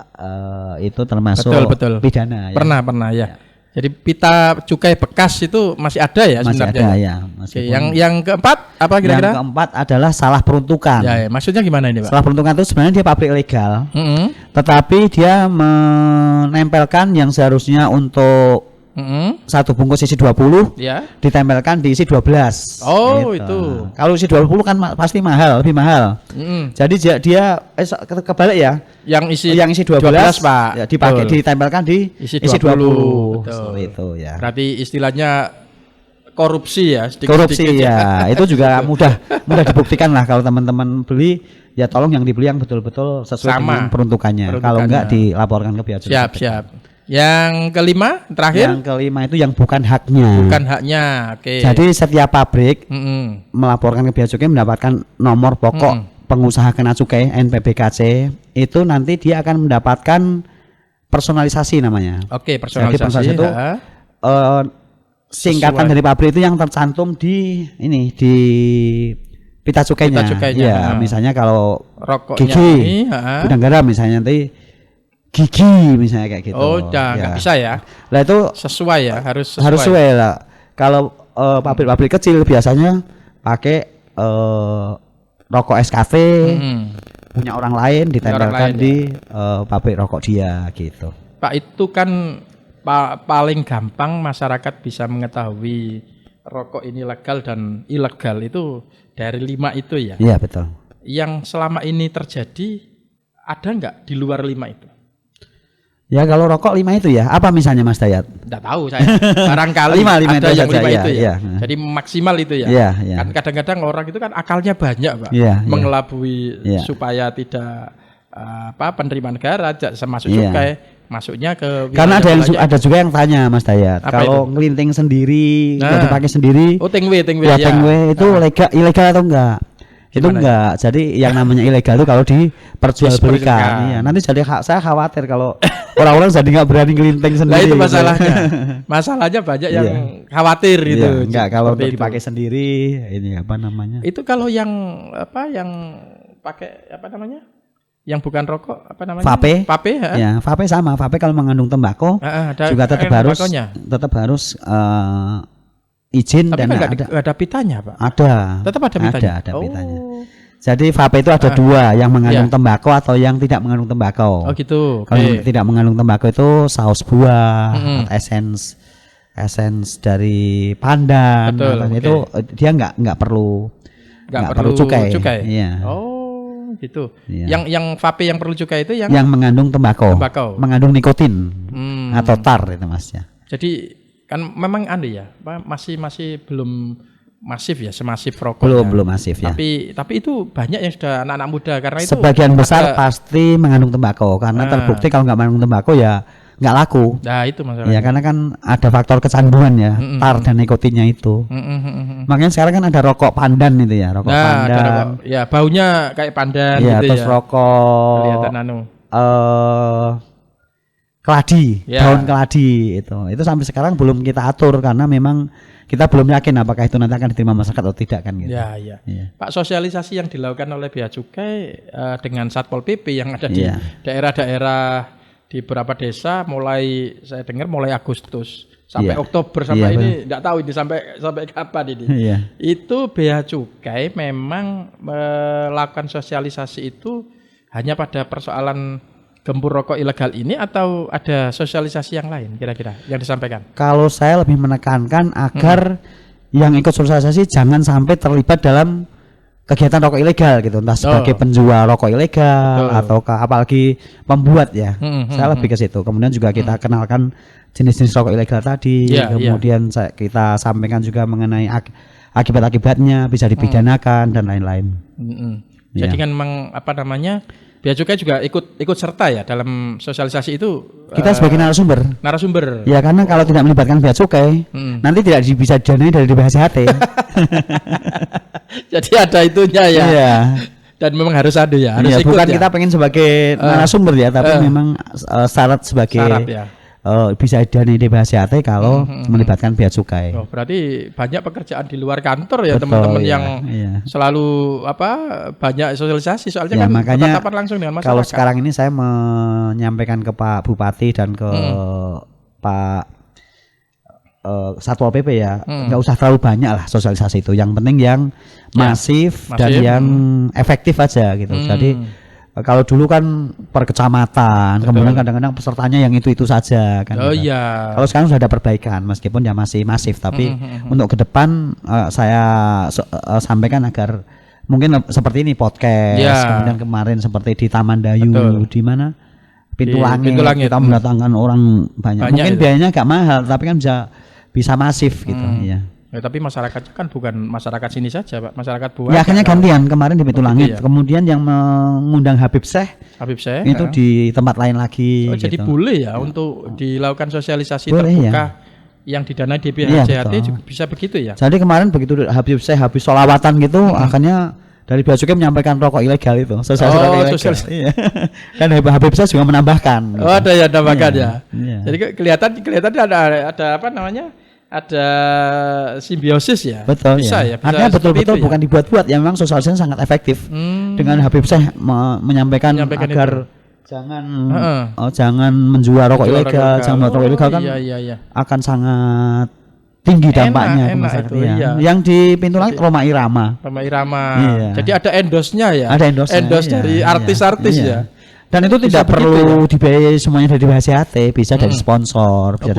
itu termasuk betul. pidana. Pernah ya. Jadi pita cukai bekas itu masih ada ya Masih sebenarnya. ada ya. Oke, Meskipun yang keempat apa kira-kira? yang keempat adalah salah peruntukan. Ya, maksudnya gimana ini, Pak? Salah peruntukan itu sebenarnya dia pabrik ilegal, Mm-mm. tetapi dia menempelkan yang seharusnya untuk Mm-mm. satu bungkus isi 20 Ya. ditempelkan di isi 12. Oh, Gitu. itu. Kalau isi 20 kan pasti mahal, lebih mahal. Mm-mm. Jadi dia kebalik ya. Yang isi 12 Pak. ya, dipakai Betul. ditempelkan di Isi isi 20. Betul. Seperti itu ya. Berarti istilahnya korupsi ya, Korupsi ya. Itu juga mudah dibuktikan lah kalau teman-teman beli ya tolong yang dibeli yang betul-betul sesuai Sama dengan peruntukannya. Kalau enggak dilaporkan ke Bea Cukai. Siap. Yang kelima terakhir Yang kelima itu yang bukan haknya. bukan haknya. Oke. Jadi setiap pabrik Mm-mm. melaporkan ke Bea Cukai mendapatkan nomor pokok pengusaha kena cukai NPBKC, itu nanti dia akan mendapatkan personalisasi namanya. Oke, Jadi personalisasi personalisasi itu ha? singkatan Sesuai. dari pabrik itu yang tercantum di pita cukainya. Pita cukainya, Iya, ha. misalnya kalau Rokoknya gigi, ini, ha? gudang garam misalnya nanti gigi misalnya kayak gitu. Oh, nggak bisa ya. Lah itu Sesuai ya, harus sesuai. harus sesuai lah. Kalau pabrik-pabrik kecil biasanya pakai rokok SKF Mm-mm. punya orang lain ditempelkan lain, di pabrik rokok dia gitu. Pak, itu kan paling gampang masyarakat bisa mengetahui rokok ini legal dan ilegal itu dari 5 itu ya. Iya betul. Yang selama ini terjadi ada nggak di luar 5 itu? Ya kalau rokok 5 itu ya, apa misalnya Mas Dayat? Nggak tahu saya. Barangkali Lima ada itu yang saja, 5 iya, itu ya. iya. Jadi maksimal itu ya. Iya, iya. Kan kadang-kadang orang itu kan akalnya banyak, Pak. Iya, iya. Mengelabui Iya. supaya tidak penerimaan negara masuk Iya. cukai, masuknya ke Karena wilayah- ada juga yang tanya Mas Dayat, Apa kalau ngelinting sendiri, Nah. kalau dipakai sendiri, Oh, tengwe ya ya. tengwe itu ilegal atau enggak? Itu Gimana enggak. Jadi yang namanya ilegal itu kalau diperjualbelikan. Diperjualbelikan. Iya, nanti jadi saya khawatir kalau orang-orang jadi nggak berani ngelinting sendiri. Nah, itu gitu. masalahnya. Masalahnya banyak yang Iya. khawatir gitu. Iya, enggak kalau Seperti untuk itu. dipakai sendiri ini apa namanya? Itu kalau yang yang pakai apa namanya? Yang bukan rokok apa namanya? Vape. Vape, ha? Ya, vape sama. Vape kalau mengandung tembakau Ada juga tetap air harus tembakonya. izin Tapi dan kan ada nggak ada pitanya, Pak. ada. Tetap ada pitanya. Ada pitanya. Oh. Jadi vape itu ada dua, yang mengandung Iya. tembakau atau yang tidak mengandung tembakau. Oh gitu. Kalau yang Oke. tidak mengandung tembakau itu saus buah, Mm-mm. essence dari pandan, Betul, atau oke. itu dia nggak perlu Nggak perlu cukai. cukai. Iya. Oh, gitu. Iya. Yang vape yang perlu cukai itu yang Yang mengandung tembakau, mengandung nikotin Hmm. atau tar itu Mas ya. Jadi kan memang ya, masih belum masif ya, semasif rokok. Belum masif ya. Tapi itu banyak yang sudah anak-anak muda karena itu Sebagian besar ada- pasti mengandung tembakau karena terbukti kalau nggak mengandung tembakau ya nggak laku. Nah, itu masalahnya. Ya karena kan ada faktor kecanduan ya, tar dan nikotinnya itu. Makanya sekarang kan ada rokok pandan itu ya, rokok Nah, ada pandan. rokok. Ya, baunya kayak pandan Iya, gitu terus ya. rokok Kelihatan anu. keladi, Ya. daun keladi itu sampai sekarang belum kita atur karena memang kita belum yakin apakah itu nanti akan diterima masyarakat atau tidak kan gitu. Ya, iya. Iya. Pak, sosialisasi yang dilakukan oleh Bea Cukai dengan Satpol PP yang ada di Iya. daerah-daerah di beberapa desa mulai saya dengar mulai Agustus sampai Iya. Oktober sampai Iya, ini enggak tahu ini sampai kapan ini. Iya. Itu Bea Cukai memang melakukan sosialisasi itu hanya pada persoalan gempur rokok ilegal ini atau ada sosialisasi yang lain kira-kira yang disampaikan? Kalau saya lebih menekankan agar yang ikut sosialisasi jangan sampai terlibat dalam kegiatan rokok ilegal gitu, entah sebagai penjual rokok ilegal atau apalagi pembuat ya. Saya lebih ke situ. Kemudian juga kita kenalkan jenis-jenis rokok ilegal tadi. Iya, Kemudian kita sampaikan juga mengenai akibat-akibatnya, bisa dipidanakan dan lain-lain. Jadi kan memang apa namanya Bea Cukai juga ikut serta ya dalam sosialisasi itu. Kita sebagai narasumber. ya karena kalau tidak melibatkan Bea Cukai nanti tidak bisa didanai dari BHCHT. Jadi ada itunya ya. Iya. Dan memang harus ada ya, harus Iya, ikut bukan ya. kita pengen sebagai narasumber ya, tapi memang syarat sebagai Syarat ya. bisa didanai di BHCHT kalau melibatkan Bea Cukai. Oh, berarti banyak pekerjaan di luar kantor ya Betul, teman-teman iya, yang iya. selalu banyak sosialisasi soalnya Ya, kan makanya bertatapan langsung dengan masyarakat. kalau sekarang ini saya menyampaikan ke Pak Bupati dan ke Pak Satpol PP ya, nggak usah terlalu banyak lah sosialisasi itu. Yang penting yang masif dan yang efektif aja gitu. Jadi kalau dulu kan per kecamatan, kemudian kadang-kadang pesertanya yang itu saja kan. Oh gitu. iya. Kalau sekarang sudah ada perbaikan, meskipun ya masih masif, tapi untuk ke depan saya sampaikan agar mungkin seperti ini podcast, kemudian kemarin seperti di Taman Dayu, di mana Pintu Langit, kita mendatangkan orang banyak. Mungkin itu biayanya agak mahal, tapi kan bisa masif gitu ya. Ya, tapi masyarakatnya kan bukan masyarakat sini saja, Pak. Masyarakat buah. Ya akhirnya gantian kemarin di Pintu Langit. Kemudian yang mengundang Habib Syekh itu di tempat lain lagi. Oh, gitu. jadi boleh ya untuk dilakukan sosialisasi terbuka yang didanai DPHJHT juga bisa begitu ya. Jadi kemarin begitu Habib Syekh habis sholawatan gitu, akhirnya dari Bea Cukai menyampaikan rokok ilegal itu. Sosialisasi. Iya. Dan Habib Syekh juga menambahkan. Oh, ada ya tambahkan ya. Jadi kelihatan ada apa namanya? Ada simbiosis ya. Betul bisa ya. Bisa artinya betul-betul bukan dibuat-buat, ya memang sosialisasi sangat efektif. Dengan Habib Syekh menyampaikan agar jangan menjual rokok ilegal, jangan rokok ilegal kan akan sangat tinggi dampaknya ke masyarakat. Yang di Pintu Langit Roma Irama. Jadi ada endorse-nya ya. Ada endorse dari artis-artis ya. Dan itu tidak perlu dibiayai semuanya dari BHJHT, bisa dari sponsor, bisa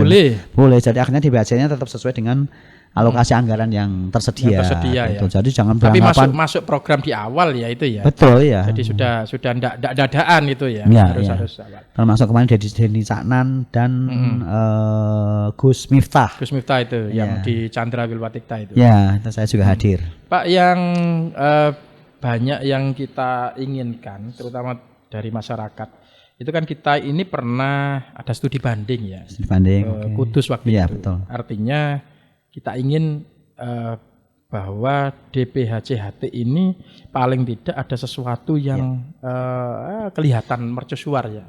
boleh. Jadi akhirnya dibiayainya tetap sesuai dengan alokasi anggaran yang tersedia. Gitu. Jadi jangan beranggapan. Tapi masuk program di awal ya itu ya. Betul ya. Jadi sudah ndak dadaan gitu ya. Harus awal. Termasuk kemarin dari Denny Caknan dan Gus Miftah. Gus Miftah itu yang di Chandra Wilwatikta itu. Ya, itu saya juga hadir. Pak, yang banyak yang kita inginkan, terutama dari masyarakat itu kan kita ini pernah ada studi banding ya, studi banding Kudus waktu itu. Betul. Artinya kita ingin bahwa DPHJHT ini paling tidak ada sesuatu yang kelihatan mercusuar ya.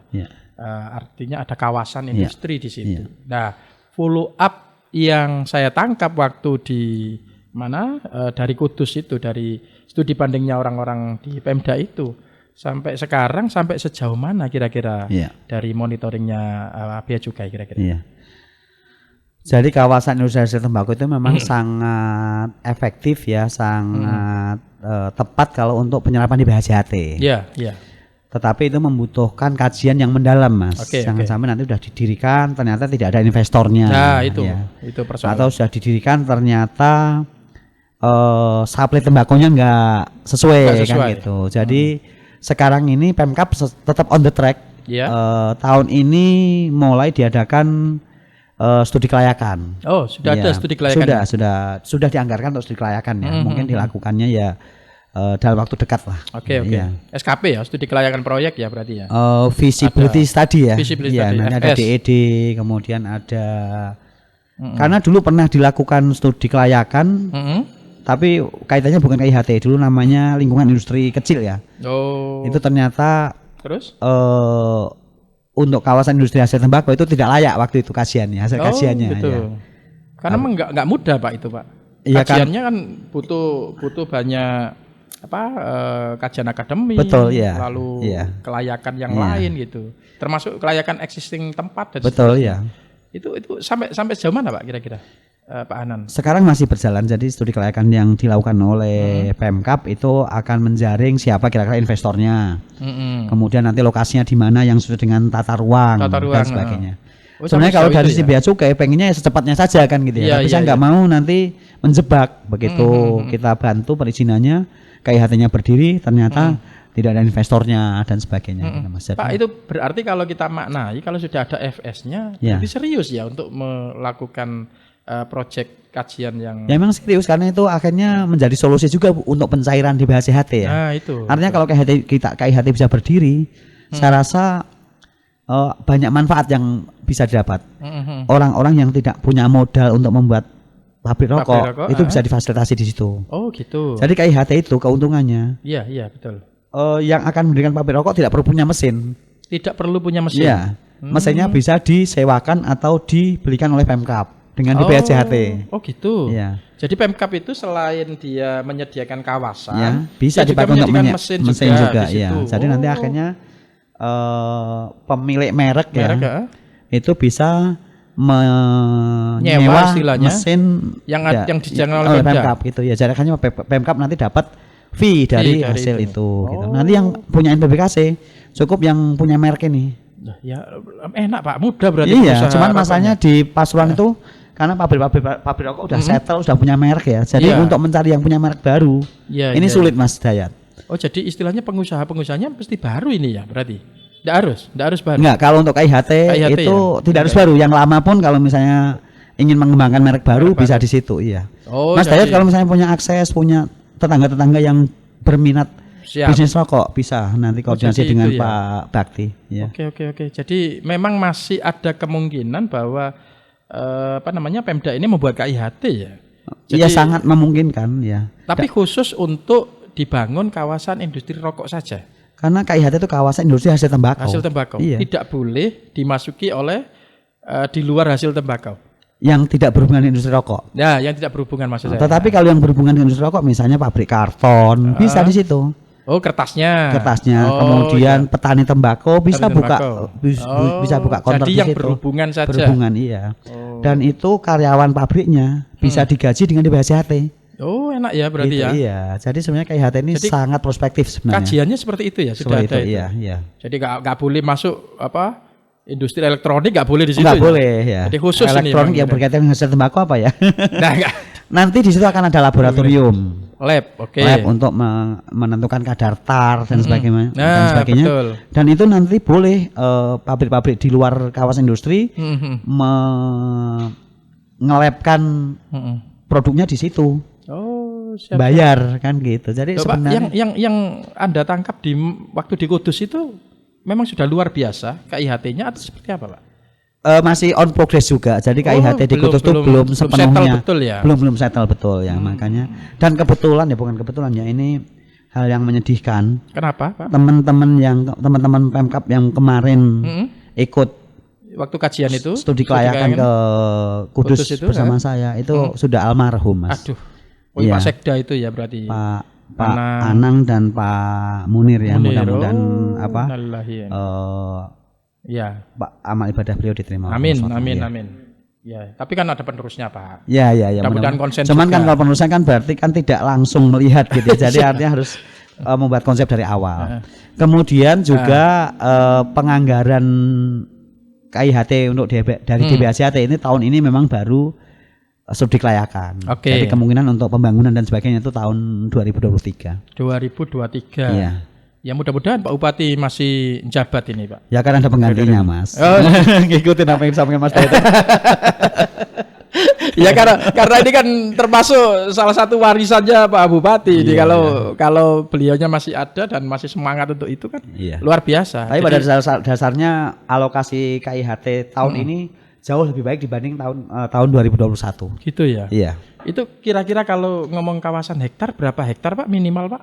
Artinya ada kawasan industri di situ. Nah, follow up yang saya tangkap waktu di mana dari Kudus itu, dari studi bandingnya orang-orang di Pemda itu, sampai sekarang sampai sejauh mana kira-kira dari monitoringnya Bea Cukai kira-kira? Jadi kawasan industri hasil tembakau itu memang sangat efektif ya, sangat tepat kalau untuk penyerapan di BHJHT. Tetapi itu membutuhkan kajian yang mendalam, Mas. Jangan sampai nanti sudah didirikan ternyata tidak ada investornya. Nah, itu persoalan. Atau sudah didirikan ternyata supply tembakonya nggak sesuai kan gitu. Jadi sekarang ini Pemkab tetap on the track. Tahun ini mulai diadakan studi kelayakan. Oh, sudah ada studi kelayakan. Sudah dianggarkan untuk studi kelayakan ya. Mungkin dilakukannya ya dalam waktu dekat lah. Oke. SKP ya, studi kelayakan proyek ya berarti ya. Feasibility study ya. Nanti ada DED, kemudian ada karena dulu pernah dilakukan studi kelayakan. Tapi kaitannya bukan KIHT, dulu namanya lingkungan industri kecil ya. Itu ternyata untuk kawasan industri hasil tembakau itu tidak layak waktu itu kajiannya, hasil kajiannya. Betul. Karena memang nggak mudah Pak itu Pak. Kajiannya kan butuh banyak kajian akademik, lalu kelayakan yang lain gitu. Termasuk kelayakan existing tempat dan itu sampai sejauh mana Pak kira-kira? Pak Anan. Sekarang masih berjalan, jadi studi kelayakan yang dilakukan oleh Pemkab itu akan menjaring siapa kira-kira investornya. Kemudian nanti lokasinya di mana yang sesuai dengan tata ruang dan sebagainya. Sebenarnya kalau dari si Bea Cukai pengennya secepatnya saja kan gitu ya. Tapi saya nggak mau nanti menjebak begitu kita bantu perizinannya, KIHT-nya berdiri ternyata tidak ada investornya dan sebagainya. Pak, itu berarti kalau kita maknai kalau sudah ada FS-nya, jadi serius ya untuk melakukan proyek kajian yang memang serius, karena itu akhirnya menjadi solusi juga untuk pencairan di BHJHT ya. Nah, itu. Artinya kalau KIHT bisa berdiri, saya rasa banyak manfaat yang bisa didapat. Orang-orang yang tidak punya modal untuk membuat pabrik rokok itu bisa difasilitasi di situ. Oh, gitu. Jadi KIHT itu keuntungannya. Iya, betul. Yang akan mendirikan pabrik rokok tidak perlu punya mesin. Tidak perlu punya mesin. Iya. Mesinnya bisa disewakan atau dibelikan oleh Pemkab dengan di BHJHT. Oh gitu. Ya. Jadi Pemkab itu selain dia menyediakan kawasan, bisa dipakai untuk mesin juga ya. Jadi nanti akhirnya pemilik merek ya, itu bisa menyewa istilahnya, mesin yang dijangan oleh Pemkap gitu ya. Jadi akhirnya Pemkap nanti dapat fee dari hasil itu gitu. Nanti yang punya NPBKC cukup yang punya merek ini. Ya enak Pak, mudah berarti. Iya, cuman masalahnya di Pasuruan itu karena pabrik rokok udah settle, sudah punya merek ya. Jadi untuk mencari yang punya merek baru, ini sulit Mas Dayat. Oh, jadi istilahnya pengusaha-pengusahanya pasti baru ini ya berarti? Nggak harus baru. Enggak, kalau untuk KIHT itu ya? Tidak harus baru. Yang lama pun kalau misalnya ingin mengembangkan merek baru bisa di situ, iya. Oh, Mas Dayat kalau misalnya punya akses, punya tetangga-tetangga yang berminat bisnis rokok, bisa nanti koordinasi dengan Pak Bakti. Ya. Oke. Jadi memang masih ada kemungkinan bahwa Pemda ini membuat KIHT ya. Iya, sangat memungkinkan ya. Tapi khusus untuk dibangun kawasan industri rokok saja. Karena KIHT itu kawasan industri hasil tembakau. Hasil tembakau. Iya. Tidak boleh dimasuki oleh di luar hasil tembakau. Yang tidak berhubungan dengan industri rokok. Ya, yang tidak berhubungan maksud saya. Tetapi kalau yang berhubungan dengan industri rokok, misalnya pabrik karton, bisa di situ. Oh, kertasnya. Kemudian petani tembakau bisa bisa buka konter di situ. Jadi yang berhubungan saja. Berhubungan, iya. Dan itu karyawan pabriknya bisa digaji dengan dibayar CHT. Oh, enak ya berarti gitu, ya. Iya, jadi sebenarnya KIHT ini sangat prospektif sebenarnya. Kajiannya seperti itu ya, sudah ada. Iya. Jadi nggak boleh masuk industri elektronik, nggak boleh di situ. Nggak boleh ya. Jadi khusus elektronik yang berkaitan dengan hasil tembakau apa ya? Nah, nanti di situ akan ada laboratorium. Lab, Lab untuk menentukan kadar tar dan sebagainya. Betul. Dan itu nanti boleh pabrik-pabrik di luar kawasan industri ngelabkan produknya di situ. Oh, siap. Bayar kan gitu. Jadi Loh, sebenarnya Pak, yang Anda tangkap waktu di Kudus itu memang sudah luar biasa KIHT-nya atau seperti apa, Pak? Masih on progress juga. Jadi KIHT di Kudus itu belum sepenuhnya betul ya? belum settle betul ya, makanya. Dan kebetulan ya, bukan kebetulan ya, ini hal yang menyedihkan. Kenapa, Pak? Teman-teman Pemkap yang kemarin ikut waktu kajian itu studi kelayakan ke Kudus itu, bersama saya itu sudah almarhum, Mas. Aduh. Pak Sekda itu ya berarti. Pak Anang dan Pak Munir ya, mudah-mudahan Pak amal ibadah beliau diterima. Amin. Ya, tapi kan ada penerusnya, Pak. Ya. Mudah-mudahan konsen. Cuman kan kalau penerusnya kan berarti kan tidak langsung melihat gitu ya. Jadi artinya harus membuat konsep dari awal. Kemudian juga penganggaran KIHT untuk dari DBHCHT ini tahun ini memang baru studi kelayakan. Jadi kemungkinan untuk pembangunan dan sebagainya itu tahun 2023. 2023. Iya. Ya mudah-mudahan Pak Bupati masih jabat ini, Pak. Ya kan ada penggantinya, Mas. Ngikutin apa yang disampaikan Mas Dayat. Ya karena ini kan termasuk salah satu warisannya Pak Bupati. Jadi kalau beliaunya masih ada dan masih semangat untuk itu kan luar biasa. Tapi pada dasarnya alokasi KIHT tahun ini jauh lebih baik dibanding tahun 2021. Gitu ya. Iya. Itu kira-kira kalau ngomong kawasan hektar berapa hektar, Pak, minimal, Pak?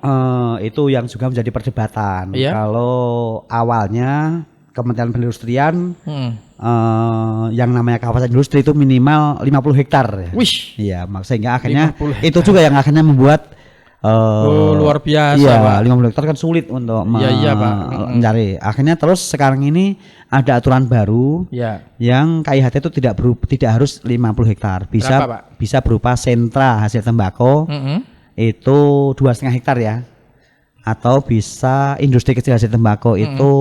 Itu yang juga menjadi perdebatan. Iya? Kalau awalnya Kementerian Perindustrian yang namanya kawasan industri itu minimal 50 hektar. Wish. Iya, sehingga akhirnya itu juga yang akhirnya membuat luar biasa, iya, Pak. 50 hektar kan sulit untuk mencari. Akhirnya terus sekarang ini ada aturan baru yang KIHT itu tidak harus 50 hektar. Bisa berupa sentra hasil tembakau itu 2,5 hektar ya. Atau bisa industri kecil hasil tembakau itu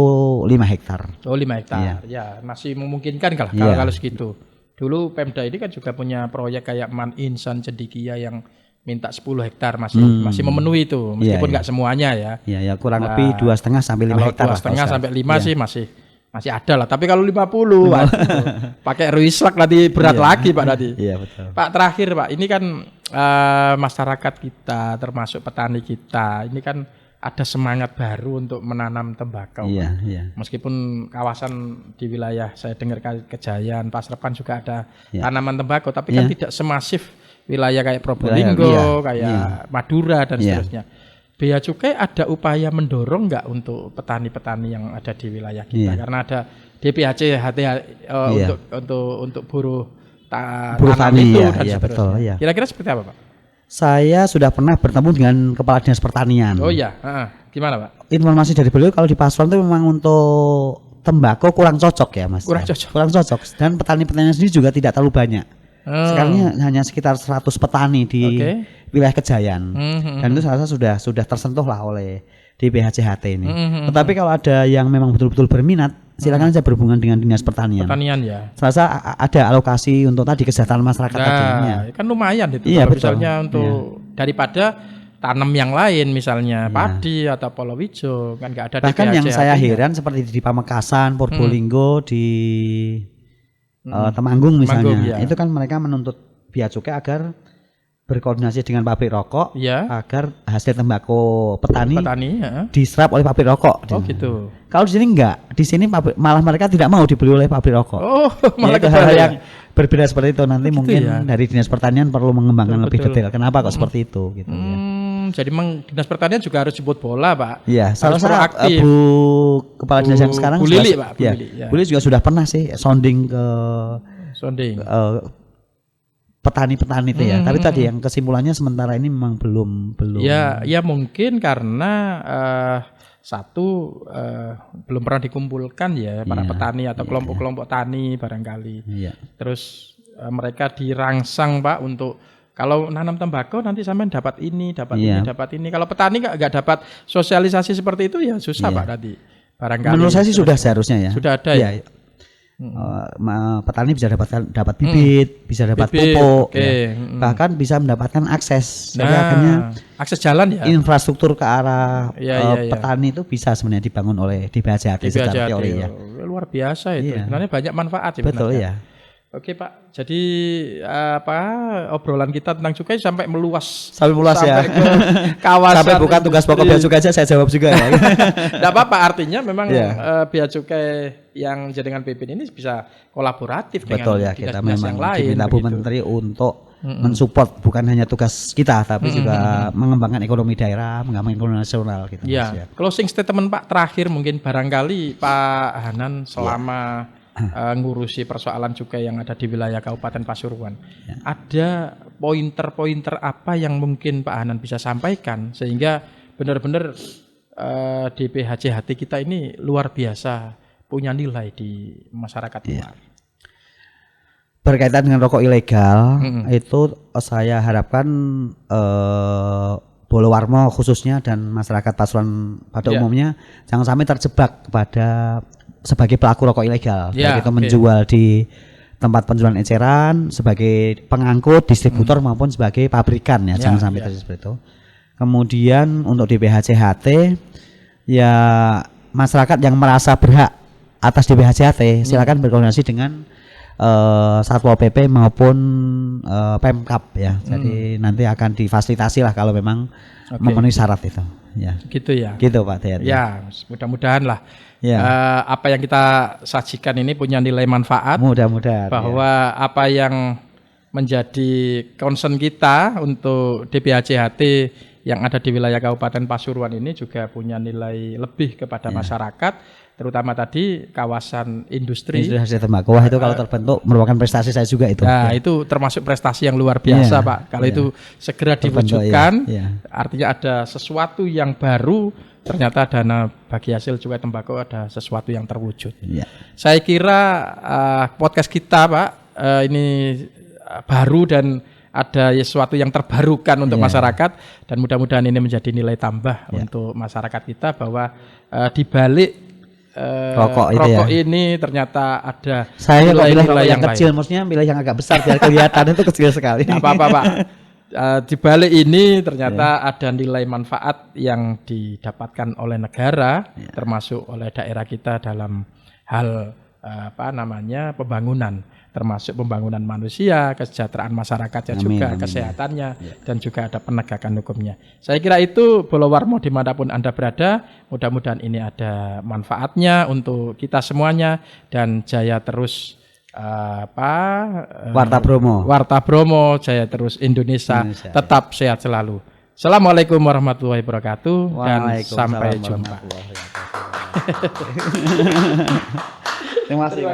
5 hektar. Oh, 5 hektar. Iya. Ya, masih memungkinkan kalau segitu. Dulu Pemda ini kan juga punya proyek kayak Man Insan Cendikia yang minta 10 hektar masih memenuhi itu, meskipun nggak semuanya ya. Iya, kurang lebih 2,5 sampai 5 hektar. 2,5 sampai 5 sih masih ada lah. Tapi kalau 50 pakai ruislak nanti berat lagi, Pak, nanti. Iya, betul. Pak, terakhir, Pak, ini kan masyarakat kita termasuk petani kita ini kan ada semangat baru untuk menanam tembakau. Iya. Meskipun kawasan di wilayah saya dengar Kejayaan, Pasrepan juga ada tanaman tembakau, tapi kan tidak semasif wilayah kayak Probolinggo, Madura dan seterusnya. Bea Cukai ada upaya mendorong nggak untuk petani-petani yang ada di wilayah kita? Karena ada DPHC untuk buruh tani itu dan seterusnya. Betul, iya. Kira-kira seperti apa, Pak? Saya sudah pernah bertemu dengan Kepala Dinas Pertanian. Oh iya, gimana, Pak? Informasi dari beliau kalau di Pasuruan itu memang untuk tembakau kurang cocok ya Mas. Kurang ya. cocok. Kurang cocok dan petani-petani sendiri juga tidak terlalu banyak. Sekarang hanya sekitar 100 petani di wilayah Kejayan. Dan itu saya rasa sudah tersentuh lah oleh DPHCHT ini. Tetapi kalau ada yang memang betul-betul berminat, silakan saja berhubungan dengan Dinas Pertanian. Pertanian ya. Saya rasa ada alokasi untuk tadi kesejahteraan masyarakat tadi. Ya. Kan lumayan itu Iya, kalau betul. misalnya untuk daripada tanam yang lain misalnya padi atau palawija kan nggak ada Bahkan yang DPHCHT-nya. saya heran seperti di Pamekasan, Purbolinggo, di Temanggung misalnya, Temanggung, ya. itu kan mereka menuntut bea cukai agar berkoordinasi dengan pabrik rokok Ya. agar hasil tembakau petani ya. diserap oleh pabrik rokok. Oh gitu. Kalau di sini enggak, di sini malah mereka tidak mau dibeli oleh pabrik rokok. Oh, malah Ya, itu hal kebalik. yang berbeda seperti itu. Nanti mungkin ya. dari Dinas Pertanian perlu mengembangkan lebih Betul. detail. Kenapa kok seperti itu? Gitu, ya. Jadi memang Dinas Pertanian juga harus jemput bola, Pak. Iya, salah Harus satu proaktif. Bu Kepala Dinas yang sekarang Bu juga- Lili, Pak, Bu ya, Lili, ya. Bu Lili juga sudah pernah sih sounding ke Sonding. petani-petani itu ya. Tapi tadi yang kesimpulannya sementara ini memang belum. Ya mungkin karena satu belum pernah dikumpulkan ya para petani atau kelompok-kelompok tani barangkali. Iya. Terus mereka dirangsang Pak untuk kalau nanam tembakau nanti sampean dapat ini, dapat ini, dapat ini. Kalau petani nggak dapat sosialisasi seperti itu ya susah Pak nanti. Barangkali. Menurut saya sih sudah seharusnya ya. Sudah ada ya. Petani bisa dapat bibit, bisa dapat pupuk, ya. Bahkan bisa mendapatkan akses. Jadi akhirnya akses jalan ya. infrastruktur ke arah Iya. petani itu bisa sebenarnya dibangun oleh DPHCHT secara teori ya. Luar biasa itu. Iya. Sebenarnya banyak manfaat Betul sebenarnya. ya. Oke Pak, jadi obrolan kita tentang cukai sampai meluas ya. ke kawasan. Sampai bukan tugas pokok bea cukai aja saya jawab juga ya. Tidak apa-apa, artinya memang bea cukai yang jaringan pimpin ini bisa kolaboratif Betul dengan ya, kita dinas-dinas memang yang lain. diminta Bu begitu. Menteri untuk mensupport bukan hanya tugas kita tapi juga mengembangkan ekonomi daerah, mengembangkan ekonomi nasional gitu. Ya, Mas, ya. closing statement Pak terakhir mungkin barangkali Pak Hanan selama ngurusi persoalan cukai yang ada di wilayah Kabupaten Pasuruan. Ada pointer-pointer apa yang mungkin Pak Hanan bisa sampaikan sehingga benar-benar DPHCHT kita ini luar biasa punya nilai di masyarakat luar. Berkaitan dengan rokok ilegal itu saya harapkan Bolowarmo khususnya dan masyarakat Pasuruan pada umumnya jangan sampai terjebak kepada sebagai pelaku rokok ilegal, baik itu menjual di tempat penjualan eceran sebagai pengangkut, distributor maupun sebagai pabrikan ya, jangan sampai terjadi seperti itu. Kemudian untuk DPHCHT ya masyarakat yang merasa berhak atas DPHCHT silakan berkoordinasi dengan Satpol PP maupun Pemkab ya. Jadi nanti akan difasilitasi lah kalau memang memenuhi syarat itu. Ya. Gitu ya. Gitu Pak Tiyat. Ya, mudah-mudahan lah. Ya. Apa yang kita sajikan ini punya nilai manfaat. Mudah-mudahan. Bahwa apa yang menjadi concern kita untuk DPHCHT yang ada di wilayah Kabupaten Pasuruan ini juga punya nilai lebih kepada masyarakat. Terutama tadi kawasan industri. Industri tembakau. Wah itu kalau terbentuk merupakan prestasi saya juga itu. Nah itu termasuk prestasi yang luar biasa Pak. Kalau itu segera diwujudkan, artinya ada sesuatu yang baru. Ternyata dana bagi hasil cukai tembakau ada sesuatu yang terwujud. Saya kira podcast kita Pak ini baru dan ada sesuatu yang terbarukan untuk masyarakat dan mudah-mudahan ini menjadi nilai tambah untuk masyarakat kita bahwa di balik rokok ini ternyata ada saya nilai-nilai yang kecil, maksudnya milih yang agak besar biar kelihatan itu kecil sekali. Nggak apa-apa Pak. Di balik ini ternyata ada nilai manfaat yang didapatkan oleh negara, termasuk oleh daerah kita dalam hal pembangunan, termasuk pembangunan manusia, kesejahteraan masyarakatnya juga, kesehatannya, dan juga ada penegakan hukumnya. Saya kira itu Bolowarmo dimanapun Anda berada, mudah-mudahan ini ada manfaatnya untuk kita semuanya dan jaya terus Warta Bromo jaya terus Indonesia tetap sehat selalu. Assalamualaikum warahmatullahi wabarakatuh dan sampai jumpa. Terima kasih.